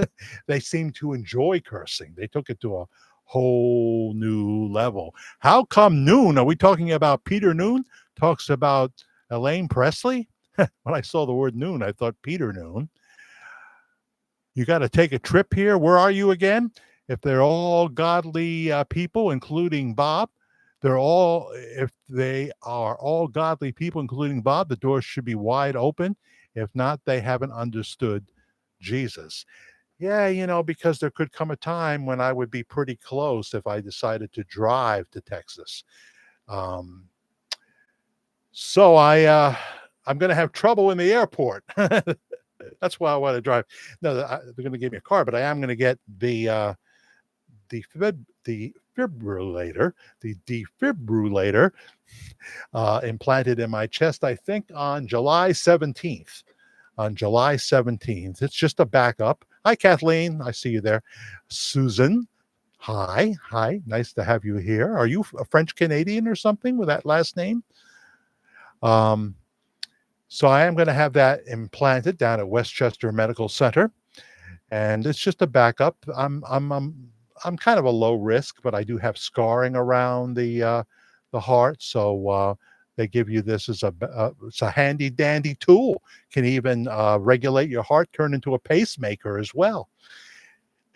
they seemed to enjoy cursing. They took it to a whole new level. How come Noon? Are we talking about Peter Noon? Talks about Elaine Presley? When I saw the word Noon, I thought Peter Noon. You got to take a trip here. Where are you again? If they're all godly people, including Bob, if they are all godly people, including Bob, the doors should be wide open. If not, they haven't understood Jesus. Yeah, because there could come a time when I would be pretty close if I decided to drive to Texas. So I'm going to have trouble in the airport. That's why I want to drive. No, they're going to give me a car, but I am going to get the defibrillator implanted in my chest, I think on July 17th. It's just a backup. Hi, Kathleen. I see you there. Susan. Hi. Nice to have you here. Are you a French Canadian or something with that last name? So I am going to have that implanted down at Westchester Medical Center, and it's just a backup. I'm kind of a low risk, but I do have scarring around the heart, so they give you this as it's a handy dandy tool. Can even regulate your heart, turn into a pacemaker as well.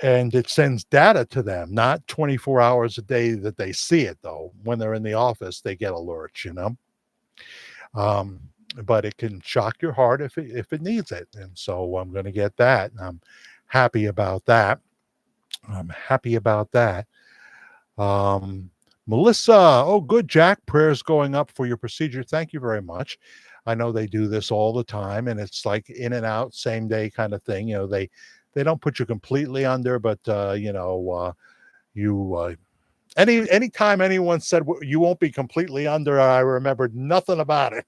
And it sends data to them, not 24 hours a day that they see it, though. When they're in the office, they get alerts, but it can shock your heart if it needs it. And so I'm going to get that. And I'm happy about that. Melissa, oh, good, Jack. Prayers going up for your procedure. Thank you very much. I know they do this all the time, and it's like in and out, same day kind of thing. They don't put you completely under, but anytime anyone said you won't be completely under, I remembered nothing about it.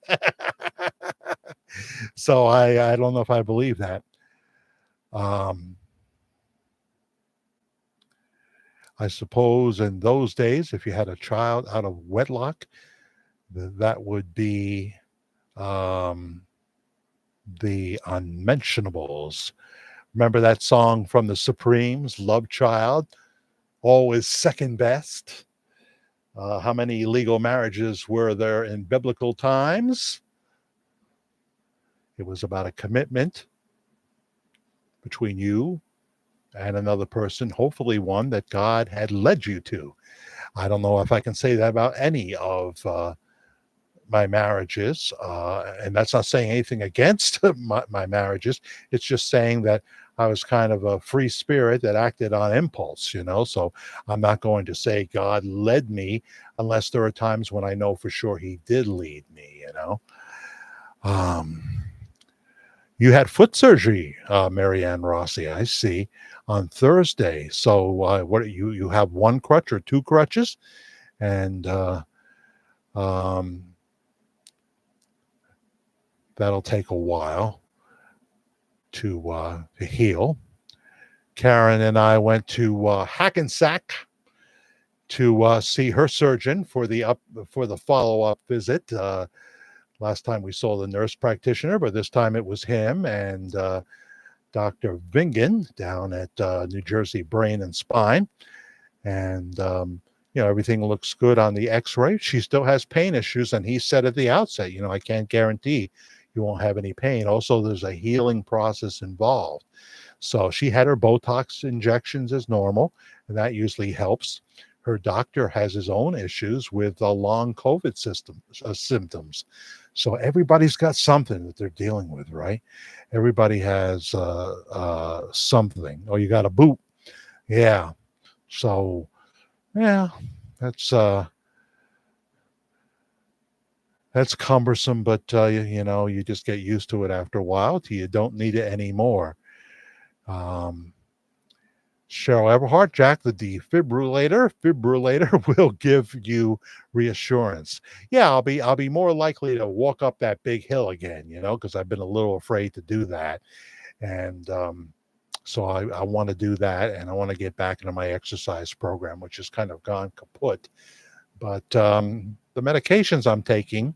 So I don't know if I believe that. I suppose in those days, if you had a child out of wedlock, that would be the Unmentionables. Remember that song from the Supremes, Love Child? Always second best. How many legal marriages were there in biblical times? It was about a commitment between you and another person, hopefully one that God had led you to. I don't know if I can say that about any of my marriages, and that's not saying anything against my marriages. It's just saying that I was kind of a free spirit that acted on impulse, So I'm not going to say God led me unless there are times when I know for sure He did lead me. Um, you had foot surgery, Marianne Rossi. I see on Thursday. So what you have one crutch or two crutches, and um, that'll take a while to heal. Karen and I went to Hackensack to see her surgeon for the follow-up visit. Last time we saw the nurse practitioner, but this time it was him and Dr. Vingen down at New Jersey Brain and Spine. And everything looks good on the x-ray. She still has pain issues, and he said at the outset, I can't guarantee you won't have any pain. Also, there's a healing process involved. So she had her Botox injections as normal, and that usually helps. Her doctor has his own issues with the long COVID symptoms. So everybody's got something that they're dealing with, right? Everybody has something. Oh, you got a boot. Yeah. So, yeah, that's cumbersome, but you just get used to it after a while till you don't need it anymore. Cheryl Everhart, Jack, the defibrillator will give you reassurance. Yeah, I'll be more likely to walk up that big hill again, because I've been a little afraid to do that. And so I want to do that, and I want to get back into my exercise program, which has kind of gone kaput. But the medications I'm taking,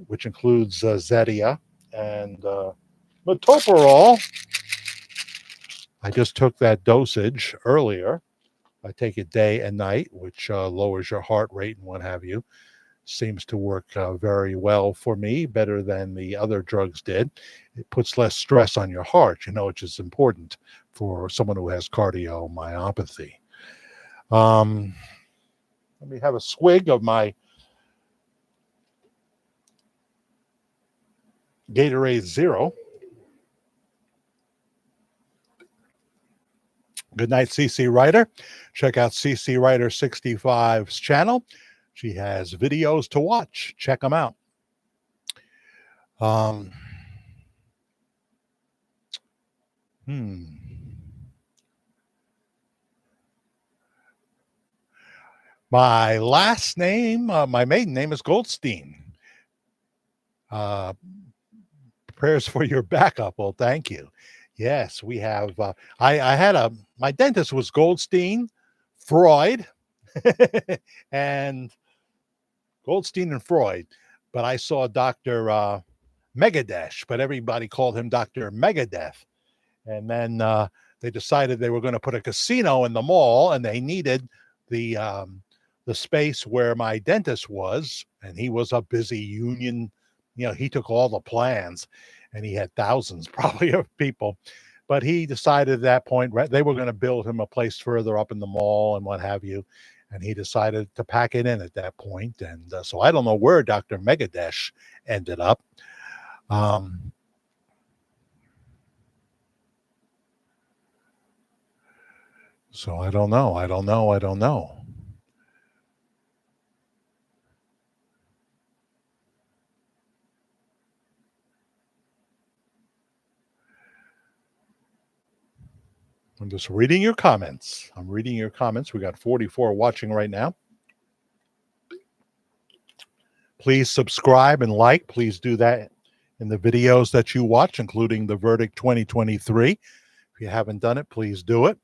which includes Zetia and metoprolol, I just took that dosage earlier. I take it day and night, which lowers your heart rate and what have you. Seems to work very well for me, better than the other drugs did. It puts less stress on your heart, which is important for someone who has cardiomyopathy. Let me have a swig of my Gatorade Zero. Good night, CC Writer. Check out CC Writer 65's channel. She has videos to watch. Check them out. My last name, my maiden name is Goldstein. Prayers for your backup. Well, thank you. Yes, we have. I had my dentist was Goldstein, Freud, and Goldstein and Freud. But I saw Dr. Megadesh, but everybody called him Dr. Megadeth. And then they decided they were going to put a casino in the mall, and they needed the space where my dentist was, and he was a busy union. He took all the plans, and he had thousands probably of people. But he decided at that point they were going to build him a place further up in the mall and what have you. And he decided to pack it in at that point. And so I don't know where Dr. Megadesh ended up. So I don't know. I'm just reading your comments. We got 44 watching right now. Please subscribe and like. Please do that in the videos that you watch, including the Verdict 2023. If you haven't done it, please do it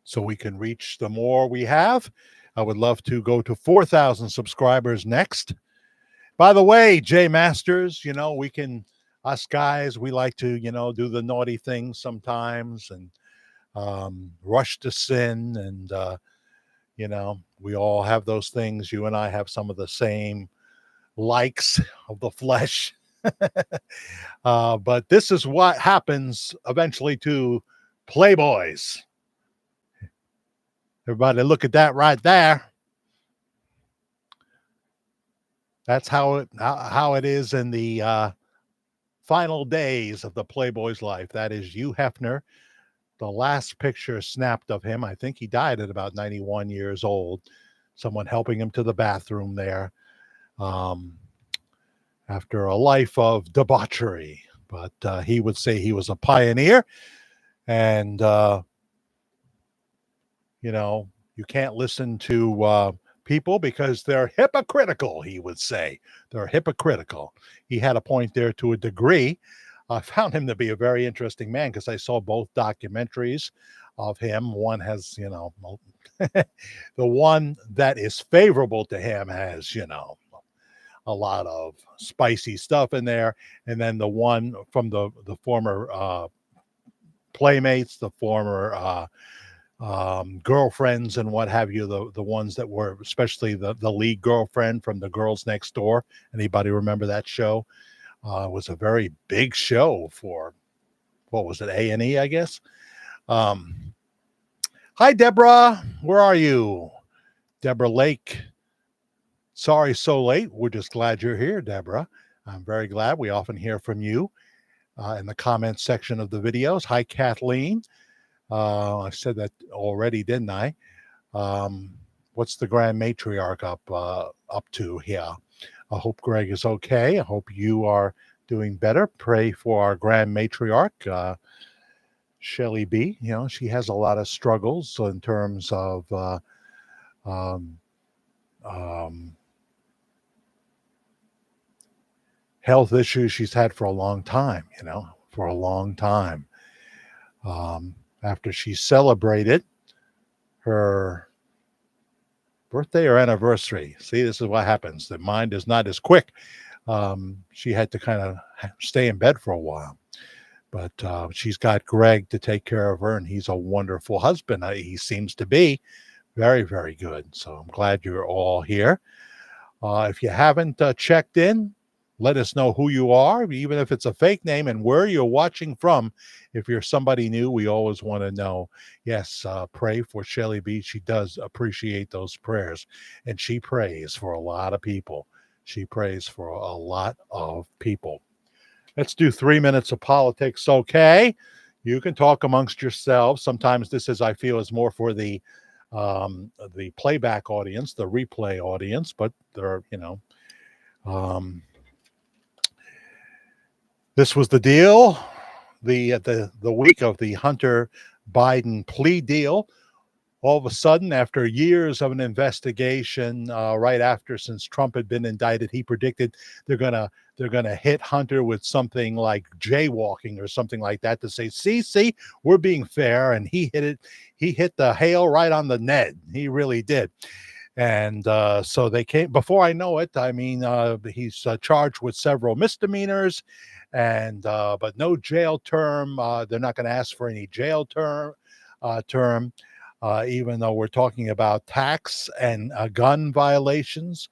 so we can reach the more we have. I would love to go to 4,000 subscribers next. By the way, Jay Masters, us guys, we like to, do the naughty things sometimes and rush to sin. And, we all have those things. You and I have some of the same likes of the flesh. But this is what happens eventually to playboys. Everybody, look at that right there. That's how it is in the final days of the Playboy's life. That is Hugh Hefner. The last picture snapped of him, I think he died at about 91 years old. Someone helping him to the bathroom there, um, after a life of debauchery. But he would say he was a pioneer, and you know, you can't listen to people because they're hypocritical, he would say. They're hypocritical. He had a point there to a degree. I found him to be a very interesting man because I saw both documentaries of him. One has, the one that is favorable to him has, a lot of spicy stuff in there. And then the one from the former playmates, the former girlfriends and what have you, the ones that were, especially the lead girlfriend from The Girls Next Door. Anybody remember that show? It was a very big show for, what was it, A&E, I guess. Hi, Deborah. Where are you? Deborah Lake. Sorry so late. We're just glad you're here, Deborah. I'm very glad. We often hear from you in the comments section of the videos. Hi, Kathleen. I said that already, didn't I? What's the Grand Matriarch up to here? I hope Greg is okay. I hope you are doing better. Pray for our Grand Matriarch, Shelly B. She has a lot of struggles in terms of um, health issues she's had for a long time, for a long time. After she celebrated her birthday or anniversary. See, this is what happens. The mind is not as quick. She had to kind of stay in bed for a while. But she's got Greg to take care of her, and he's a wonderful husband. He seems to be very, very good. So I'm glad you're all here. If you haven't checked in, let us know who you are, even if it's a fake name, and where you're watching from. If you're somebody new, we always want to know. Yes, pray for Shelly B. She does appreciate those prayers, and she prays for a lot of people. She prays for a lot of people. Let's do 3 minutes of politics, okay? You can talk amongst yourselves. Sometimes this is, I feel, is more for the playback audience, the replay audience, but there are, this was the deal, the week of the Hunter Biden plea deal. All of a sudden, after years of an investigation, right after, since Trump had been indicted, he predicted they're gonna hit Hunter with something like jaywalking or something like that to say, see, we're being fair, and he hit it. He hit the hail right on the net. He really did. And so they came. Before I know it, I mean, he's charged with several misdemeanors, and but no jail term. They're not going to ask for any jail term. Even though we're talking about tax and gun violations,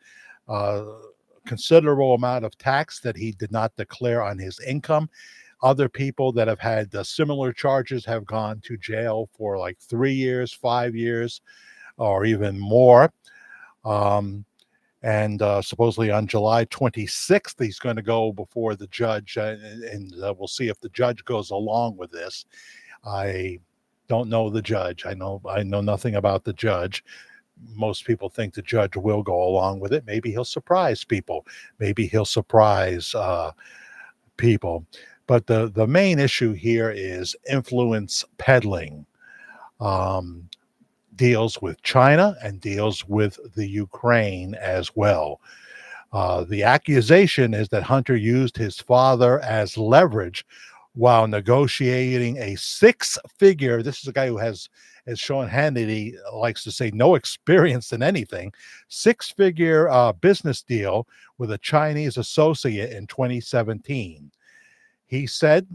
considerable amount of tax that he did not declare on his income. Other people that have had similar charges have gone to jail for like 3 years, 5 years, or even more. And supposedly on July 26th, he's going to go before the judge, and we'll see if the judge goes along with this. I don't know the judge. I know nothing about the judge. Most people think the judge will go along with it. Maybe he'll surprise people. Maybe he'll surprise people. But the main issue here is influence peddling. Deals with China and deals with the Ukraine as well. The accusation is that Hunter used his father as leverage while negotiating a six-figure. This is a guy who has, as Sean Hannity likes to say, no experience in anything. Six-figure business deal with a Chinese associate in 2017. He said,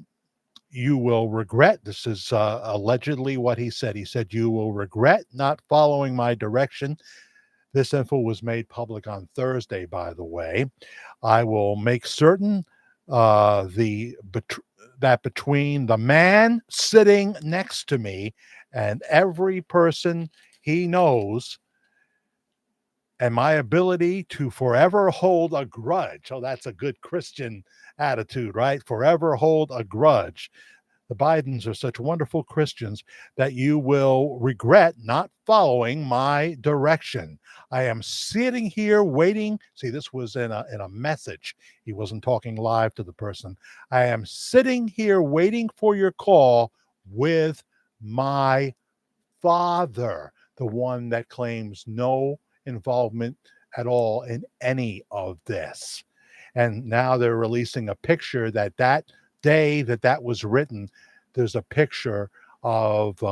"You will regret," this is allegedly what he said. He said, "You will regret not following my direction." This info was made public on Thursday, by the way. "I will make certain the that between the man sitting next to me and every person he knows and my ability to forever hold a grudge. Oh, that's a good Christian attitude, right? Forever hold a grudge. The Bidens are such wonderful Christians that you will regret not following my direction. I am sitting here waiting. See, this was in a message. He wasn't talking live to the person. I am sitting here waiting for your call with my father, the one that claims no involvement at all in any of this. And now they're releasing a picture that day that was written. There's a picture of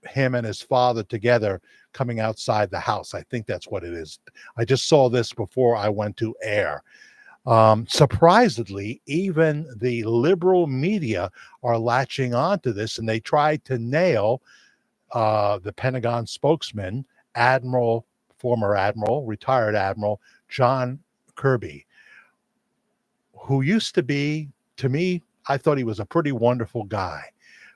him and his father together coming outside the house. I think that's what it is. I just saw this before I went to air. Surprisingly, even the liberal media are latching onto this, and they tried to nail the Pentagon spokesman, former Admiral, retired Admiral John Kirby, who used to be, to me, I thought he was a pretty wonderful guy.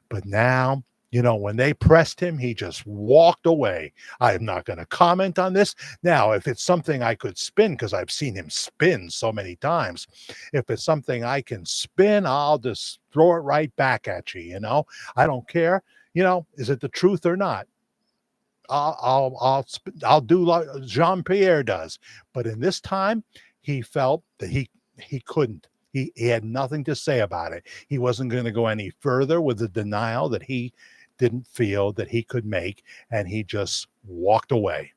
But now, when they pressed him, he just walked away. I am not going to comment on this. Now, if it's something I could spin, because I've seen him spin so many times, if it's something I can spin, I'll just throw it right back at you. I don't care. Is it the truth or not? I'll do like Jean Pierre does. But in this time, he felt that he couldn't. He had nothing to say about it. He wasn't going to go any further with the denial that he didn't feel that he could make, and he just walked away.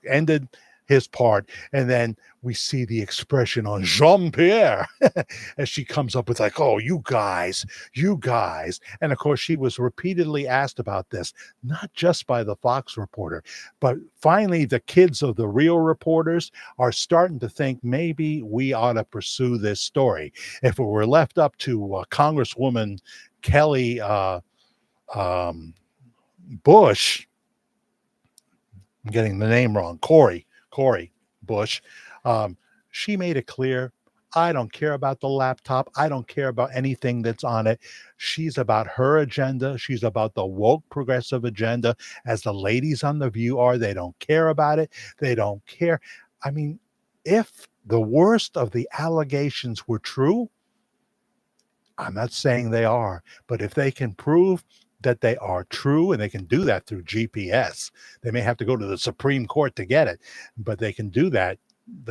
Ended his part, and then we see the expression on Jean Pierre as she comes up with like, "Oh, you guys," and of course she was repeatedly asked about this, not just by the Fox reporter, but finally the kids of the real reporters are starting to think maybe we ought to pursue this story. If it were left up to Congresswoman Kelly Bush, I'm getting the name wrong, Cori Bush. Um, she made it clear, I don't care about the laptop. I don't care about anything that's on it. She's about her agenda. She's about the woke progressive agenda, as the ladies on The View are. They don't care about it. They don't care. I mean, if the worst of the allegations were true, I'm not saying they are, but if they can prove that they are true, and they can do that through GPS, they may have to go to the Supreme Court to get it, but they can do that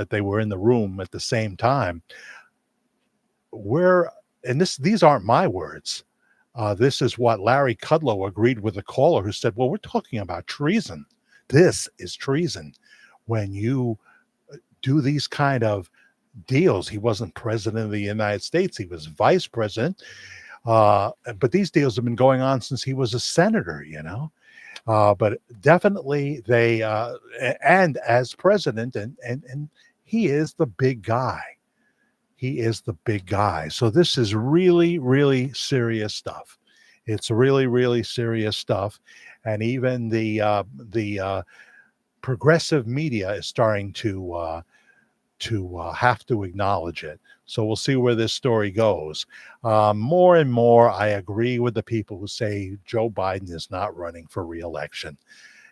they were in the room at the same time. These aren't my words. This is what Larry Kudlow agreed with the caller who said, well, we're talking about treason. This is treason. When you do these kind of deals, he wasn't president of the United States, he was vice president. But these deals have been going on since he was a senator, but definitely and as president, and he is the big guy. He is the big guy. So this is really, really serious stuff. It's really, really serious stuff. And even the progressive media is starting to have to acknowledge it. So we'll see where this story goes. More and more, I agree with the people who say Joe Biden is not running for re-election.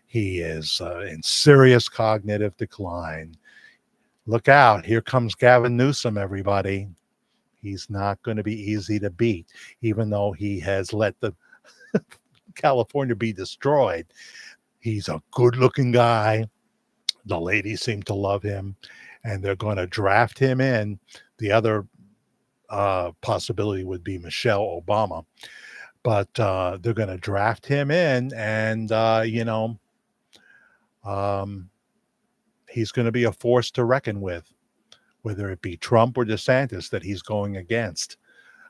He is in serious cognitive decline. Look out. Here comes Gavin Newsom, everybody. He's not going to be easy to beat, even though he has let the California be destroyed. He's a good-looking guy. The ladies seem to love him, and they're going to draft him in. The other possibility would be Michelle Obama, but they're going to draft him in, and he's going to be a force to reckon with, whether it be Trump or DeSantis that he's going against.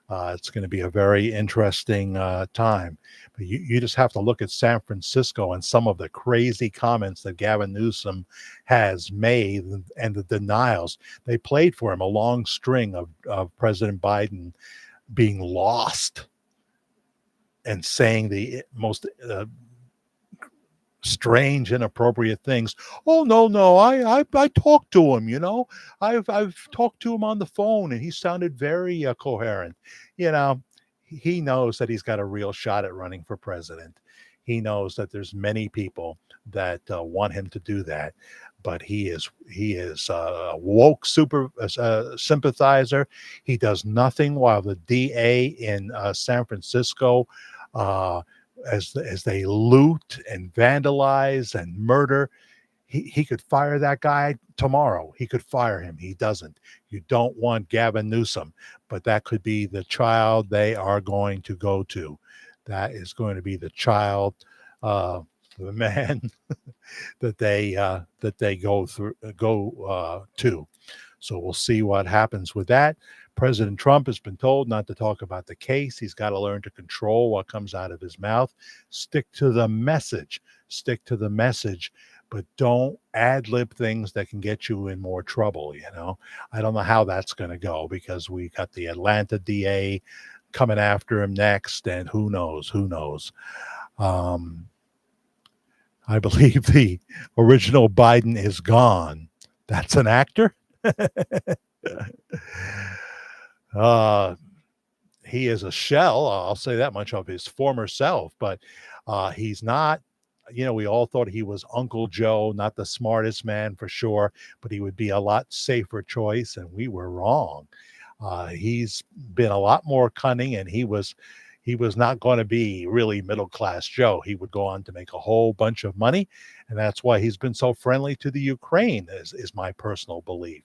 It's going to be a very interesting time. But you just have to look at San Francisco and some of the crazy comments that Gavin Newsom has made, and the denials. They played for him a long string of President Biden being lost and saying the most strange, inappropriate things. Oh no, I talked to him. I've talked to him on the phone, and he sounded very coherent. You know, he knows that he's got a real shot at running for president. He knows that there's many people that want him to do that, but he is a woke super sympathizer. He does nothing while the DA in San Francisco. Uh, as they loot and vandalize and murder. He could fire that guy tomorrow. He could fire him. He doesn't. You don't want Gavin Newsom, but that could be the child they are going to go to. That is going to be the child, the man that they go to. So we'll see what happens with that. President Trump has been told not to talk about the case. He's got to learn to control what comes out of his mouth. Stick to the message. Stick to the message, but don't ad lib things that can get you in more trouble. I don't know how that's going to go because we got the Atlanta DA coming after him next, and who knows? I believe the original Biden is gone. That's an actor. He is a shell, I'll say that much, of his former self, but he's not. We all thought he was Uncle Joe, not the smartest man for sure, but he would be a lot safer choice, and we were wrong. He's been a lot more cunning, and he was not going to be really middle class Joe. He would go on to make a whole bunch of money, and that's why he's been so friendly to the Ukraine. Is my personal belief.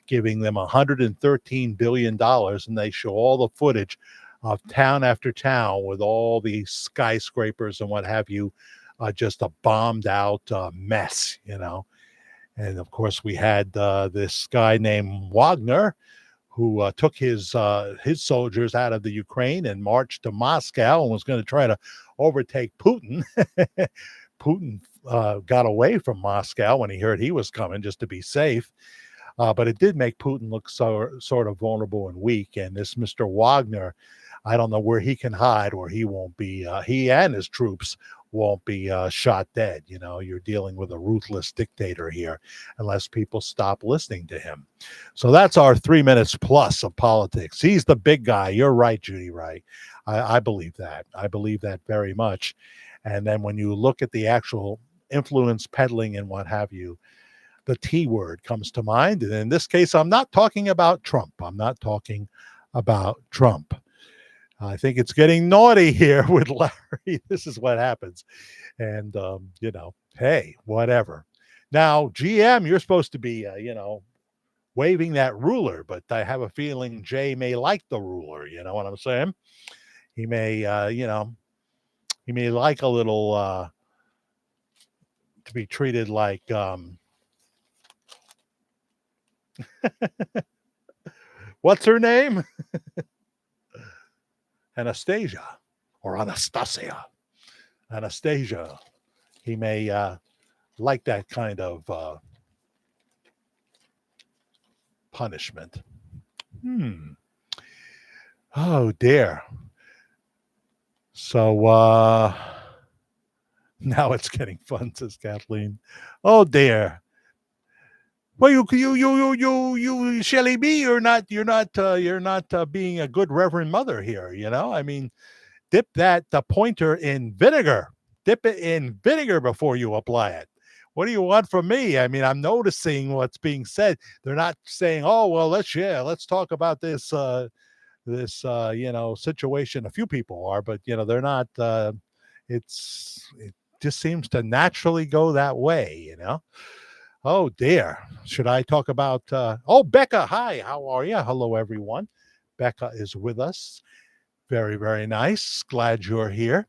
Giving them $113 billion, and they show all the footage of town after town with all these skyscrapers and what have you, just a bombed out mess. And of course we had this guy named Wagner, who took his soldiers out of the Ukraine and marched to Moscow and was going to try to overtake Putin. Putin got away from Moscow when he heard he was coming, just to be safe. But it did make Putin look sort of vulnerable and weak. And this Mr. Wagner, I don't know where he can hide, or he won't be. He and his troops won't be shot dead. You're dealing with a ruthless dictator here, unless people stop listening to him. So that's our 3 minutes plus of politics. He's the big guy. You're right, Judy Wright. I believe that. I believe that very much. And then when you look at the actual influence peddling and what have you, the T word comes to mind. And in this case, I'm not talking about Trump. I think it's getting naughty here with Larry. This is what happens. And, hey, whatever. Now, GM, you're supposed to be, waving that ruler, but I have a feeling Jay may like the ruler. You know what I'm saying? He may, he may like a little, to be treated like, what's her name? Anastasia. He may like that kind of punishment. Oh dear. So now it's getting fun, says Kathleen. Oh dear. Well, you Shelly B, you're not being a good Reverend Mother here. I mean, dip that pointer in vinegar. Dip it in vinegar before you apply it. What do you want from me? I mean, I'm noticing what's being said. They're not saying, "Oh, well, let's talk about this situation." A few people are, but they're not. It just seems to naturally go that way. Oh dear. Should I talk about Becca? Hi, how are you? Hello, everyone. Becca is with us. Very, very nice. Glad you're here.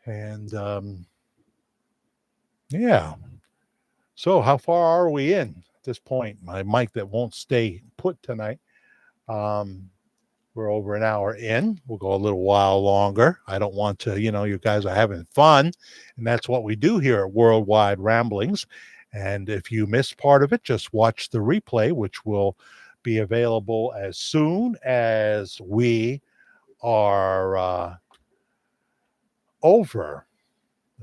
And yeah. So how far are we in at this point? My mic that won't stay put tonight. We're over an hour in. We'll go a little while longer. I don't want to, you guys are having fun. And that's what we do here at Worldwide Ramblings. And if you missed part of it, just watch the replay, which will be available as soon as we are over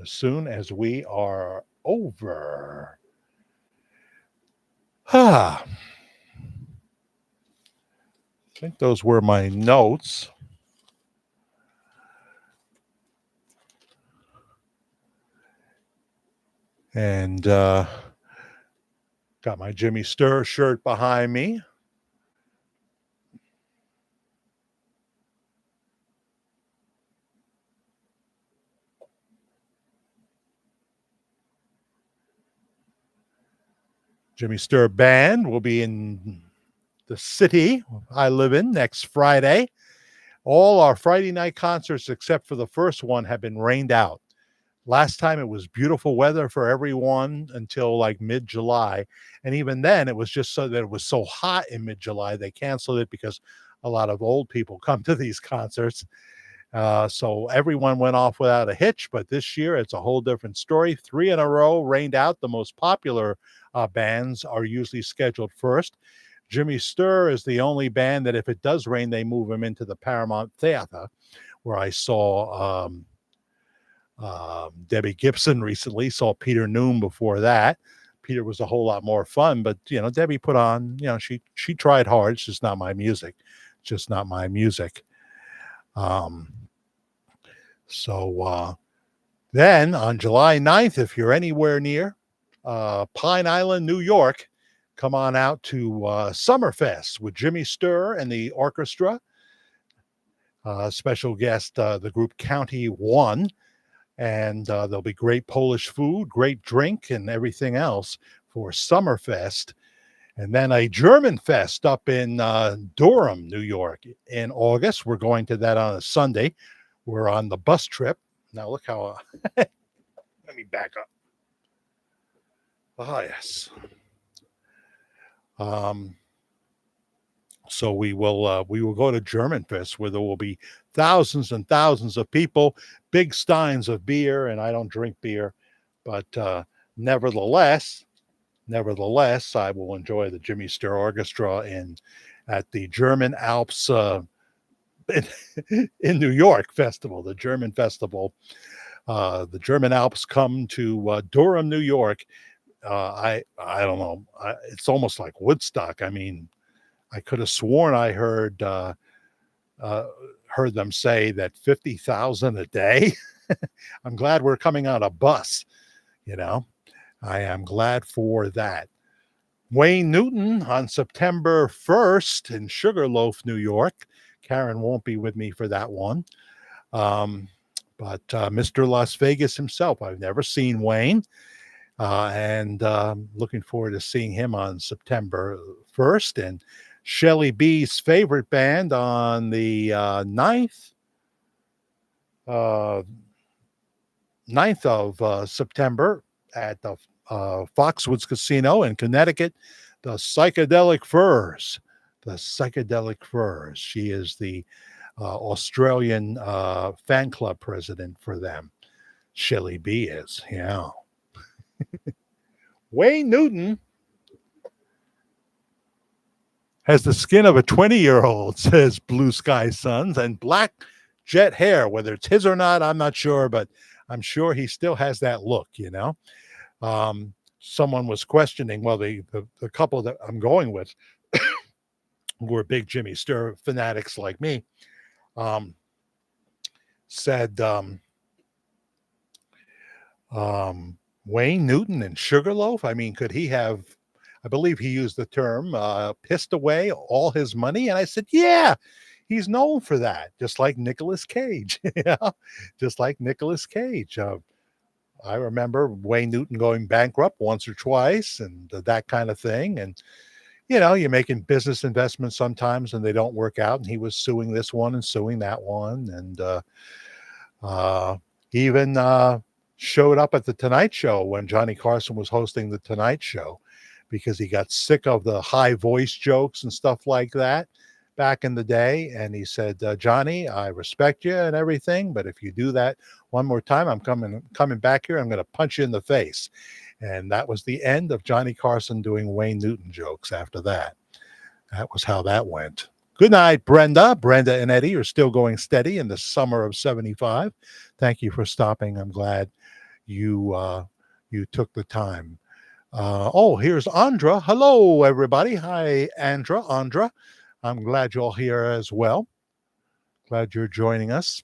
as soon as we are over. I think those were my notes. And got my Jimmy Sturr shirt behind me. Jimmy Sturr Band will be in the city I live in next Friday. All our Friday night concerts, except for the first one, have been rained out. Last time it was beautiful weather for everyone until like mid-July. And even then, it was just so that it was so hot in mid-July, they canceled it because a lot of old people come to these concerts. So everyone went off without a hitch. But this year, it's a whole different story. 3 in a row rained out. The most popular bands are usually scheduled first. Jimmy Sturr is the only band that if it does rain, they move him into the Paramount Theater, where I saw Debbie Gibson recently, saw Peter Noon before that. Peter was a whole lot more fun, but Debbie put on, she tried hard. It's just not my music. Just not my music. So then on July 9th, if you're anywhere near Pine Island, New York, come on out to Summerfest with Jimmy Sturr and the orchestra. Special guest, the group County One. And there'll be great Polish food, great drink, and everything else for Summerfest. And then a German fest up in Durham, New York in August. We're going to that on a Sunday. We're on the bus trip. Now look how, let me back up. Oh, yes. So we will go to German Fest, where there will be thousands and thousands of people, big steins of beer, and I don't drink beer, but nevertheless, I will enjoy the Jimmy Sturr Orchestra at the German Alps in New York Festival, the German Festival. The German Alps come to Durham, New York. I don't know. It's almost like Woodstock. I mean, I could have sworn I heard them say that 50,000 a day. I'm glad we're coming on a bus. I am glad for that. Wayne Newton on September 1st in Sugarloaf, New York. Karen won't be with me for that one. But Mr. Las Vegas himself, I've never seen Wayne. And looking forward to seeing him on September 1st. And Shelly B's favorite band on the 9th of September at the Foxwoods Casino in Connecticut, the Psychedelic Furs. The Psychedelic Furs. She is the Australian fan club president for them. Shelly B is, yeah. Wayne Newton has the skin of a 20-year-old, says Blue Sky Suns, and black jet hair. Whether it's his or not, I'm not sure, but I'm sure he still has that look, Someone was questioning, well, the couple that I'm going with, who are big Jimmy Sturr fanatics like me, said Wayne Newton and Sugarloaf? I mean, could he have, I believe he used the term, pissed away all his money? And I said, yeah, he's known for that, just like Nicolas Cage. Just like Nicolas Cage. I remember Wayne Newton going bankrupt once or twice and that kind of thing. And, you're making business investments sometimes and they don't work out. And he was suing this one and suing that one. And even showed up at the Tonight Show when Johnny Carson was hosting the Tonight Show because he got sick of the high voice jokes and stuff like that back in the day. And he said, Johnny, I respect you and everything, but if you do that one more time, I'm coming back here. I'm going to punch you in the face. And that was the end of Johnny Carson doing Wayne Newton jokes after that. That was how that went. Good night, Brenda. Brenda and Eddie are still going steady in the summer of 75. Thank you for stopping. I'm glad you took the time. Oh, here's Andra. Hello, everybody. Hi, Andra. I'm glad you're here as well. Glad you're joining us.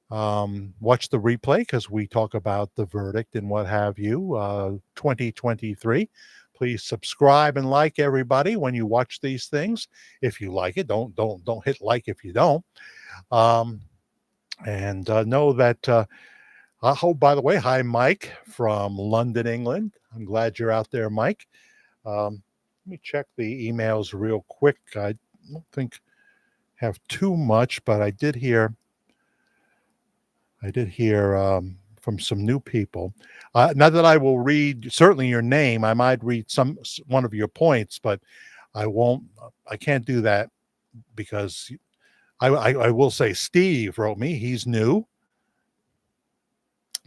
Watch the replay because we talk about the verdict and what have you. 2023. Please subscribe and like, everybody, when you watch these things. If you like it, don't hit like if you don't. And know that. Oh, by the way, hi, Mike from London, England. I'm glad you're out there, Mike. Let me check the emails real quick. I don't think I have too much, but I did hear from some new people. Not that I will read certainly your name. I might read one of your points, but I won't. I can't do that because I will say Steve wrote me. He's new.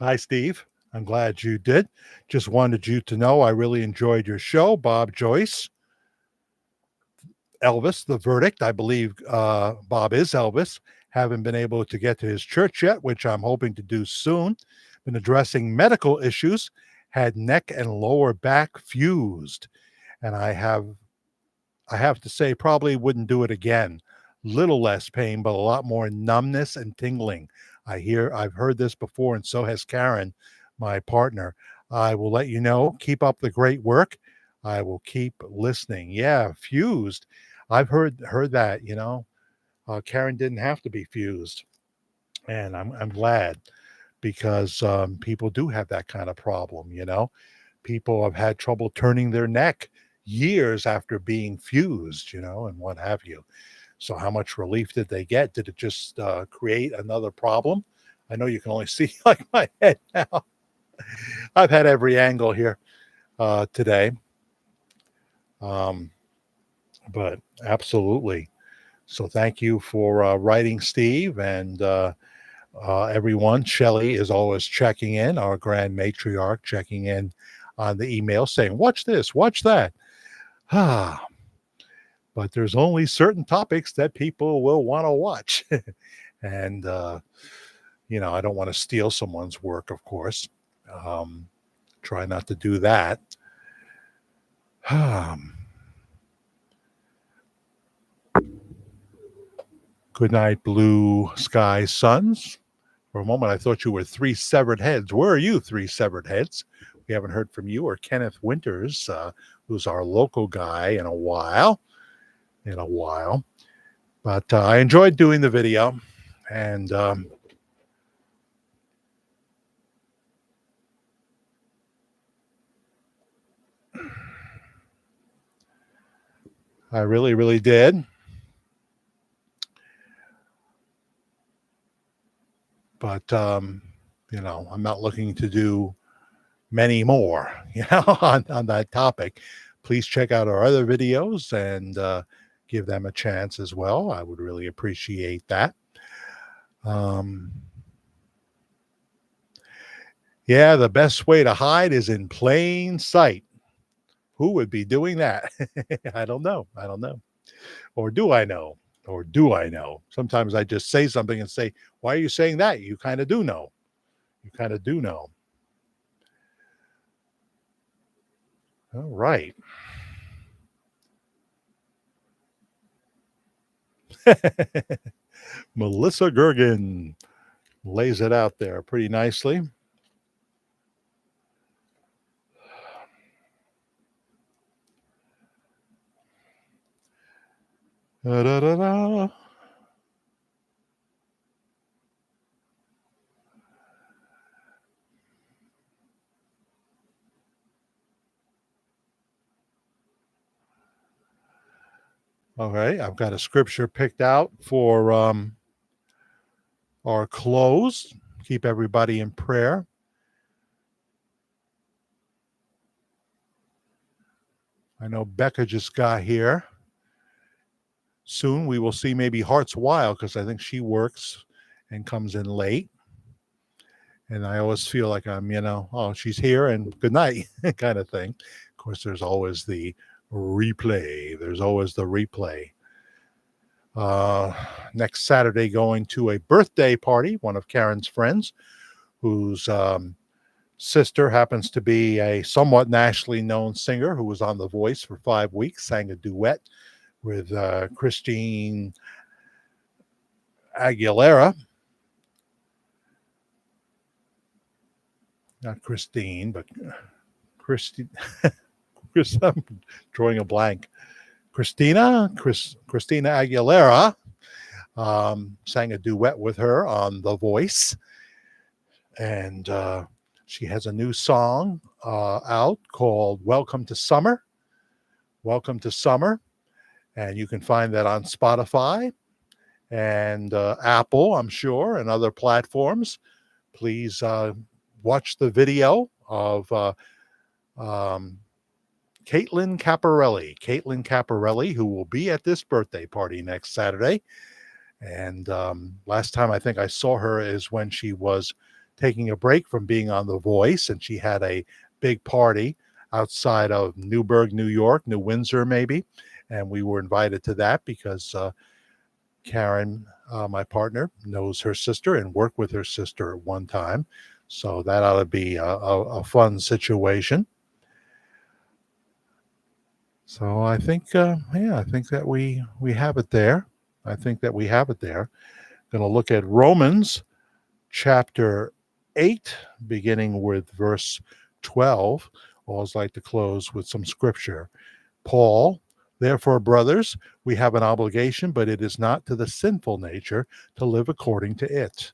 Hi, Steve. I'm glad you did. Just wanted you to know I really enjoyed your show. Bob, Joyce, Elvis, the verdict. I believe Bob is Elvis. Haven't been able to get to his church yet, which I'm hoping to do soon. Been addressing medical issues. Had neck and lower back fused. And I have to say, probably wouldn't do it again. Little less pain, but a lot more numbness and tingling. I've heard this before, and so has Karen, my partner. I will let you know. Keep up the great work. I will keep listening. Yeah, fused. I've heard that. Karen didn't have to be fused, and I'm glad because people do have that kind of problem. People have had trouble turning their neck years after being fused. And what have you. So how much relief did they get? Did it just create another problem? I know you can only see like my head now. I've had every angle here today. But absolutely. So thank you for writing, Steve, and everyone. Shelley is always checking in, our grand matriarch, checking in on the email saying, watch this, watch that. But there's only certain topics that people will want to watch. And, I don't want to steal someone's work, of course. Try not to do that. Good night, blue sky suns. For a moment, I thought you were three severed heads. Where are you, three severed heads? We haven't heard from you or Kenneth Winters, who's our local guy in a while. But I enjoyed doing the video, and I really, really did. But I'm not looking to do many more, on that topic. Please check out our other videos and give them a chance as well. I would really appreciate that. Yeah, the best way to hide is in plain sight. Who would be doing that? I don't know. Or do I know? Sometimes I just say something and say, why are you saying that? You kind of do know. All right. Melissa Gergen lays it out there pretty nicely. Da, da, da, da. Okay, I've got a scripture picked out for our close. Keep everybody in prayer. I know Becca just got here. Soon we will see maybe Heart's Wild because I think she works and comes in late. And I always feel like I'm, oh, she's here and good night kind of thing. Of course, there's always the replay. Next Saturday, going to a birthday party, one of Karen's friends, who's sister happens to be a somewhat nationally known singer who was on The Voice for 5 weeks, sang a duet with Christine Aguilera. Not Christine, but Christine. I'm drawing a blank. Christina Aguilera sang a duet with her on The Voice. And she has a new song out called Welcome to Summer. Welcome to Summer. And you can find that on Spotify and Apple, I'm sure, and other platforms. Please watch the video of Caitlin Caparelli, who will be at this birthday party next Saturday. And last time I think I saw her is when she was taking a break from being on The Voice, and she had a big party outside of Newburgh, New York, New Windsor maybe, and we were invited to that because Karen, my partner, knows her sister and worked with her sister at one time, so that ought to be a fun situation. So I think, I think that we have it there. I think that we have it there. Going to look at Romans chapter 8, beginning with verse 12. I always like to close with some scripture. Paul, therefore, brothers, we have an obligation, but it is not to the sinful nature to live according to it.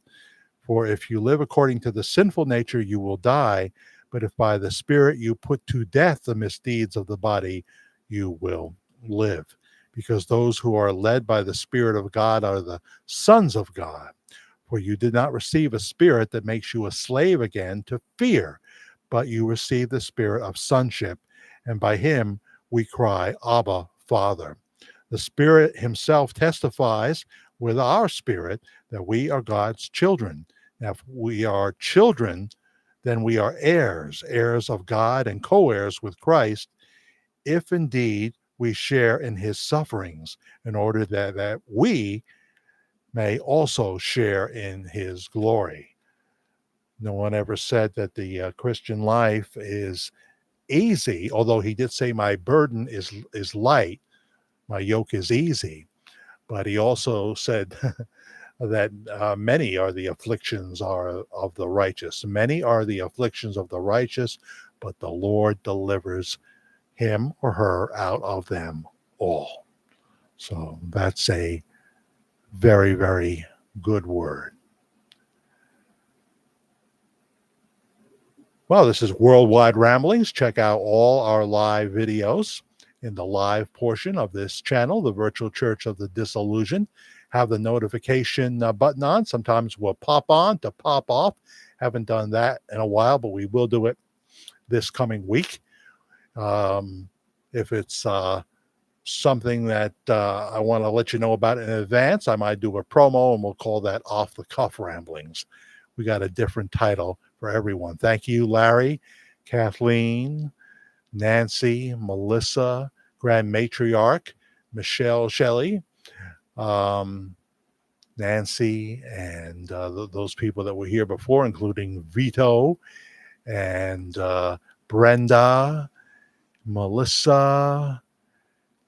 For if you live according to the sinful nature, you will die. But if by the Spirit you put to death the misdeeds of the body, you will live. Because those who are led by the Spirit of God are the sons of God. For you did not receive a spirit that makes you a slave again to fear, but you received the spirit of sonship, and by him we cry, Abba, Father. The Spirit himself testifies with our spirit that we are God's children. Now, if we are children, then we are heirs, heirs of God and co-heirs with Christ, if indeed we share in his sufferings, in order that we may also share in his glory. No one ever said that the Christian life is easy, although he did say my burden is light, my yoke is easy. But he also said that many are the afflictions of the righteous. Many are the afflictions of the righteous, but the Lord delivers him or her out of them all. So that's a very, very good word. Well, this is Worldwide Ramblings. Check out all our live videos in the live portion of this channel, the Virtual Church of the Disillusioned. Have the notification button on. Sometimes we'll pop on to pop off. Haven't done that in a while, but we will do it this coming week. If it's something that I want to let you know about in advance, I might do a promo, and we'll call that Off the Cuff Ramblings. We got a different title for everyone. Thank you, Larry, Kathleen, Nancy, Melissa, Grand Matriarch, Michelle Shelley, Nancy, and those people that were here before, including Vito and Brenda, Melissa,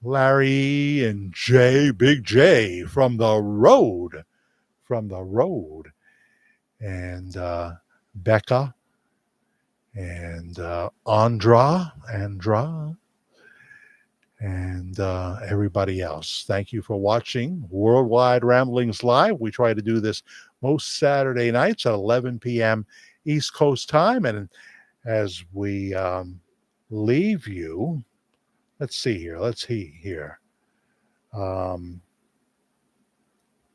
Larry, and Jay, Big J from the road, and Becca, and Andra, and everybody else. Thank you for watching Worldwide Ramblings Live. We try to do this most Saturday nights at 11 p.m. East Coast time. And as we leave you, let's see here.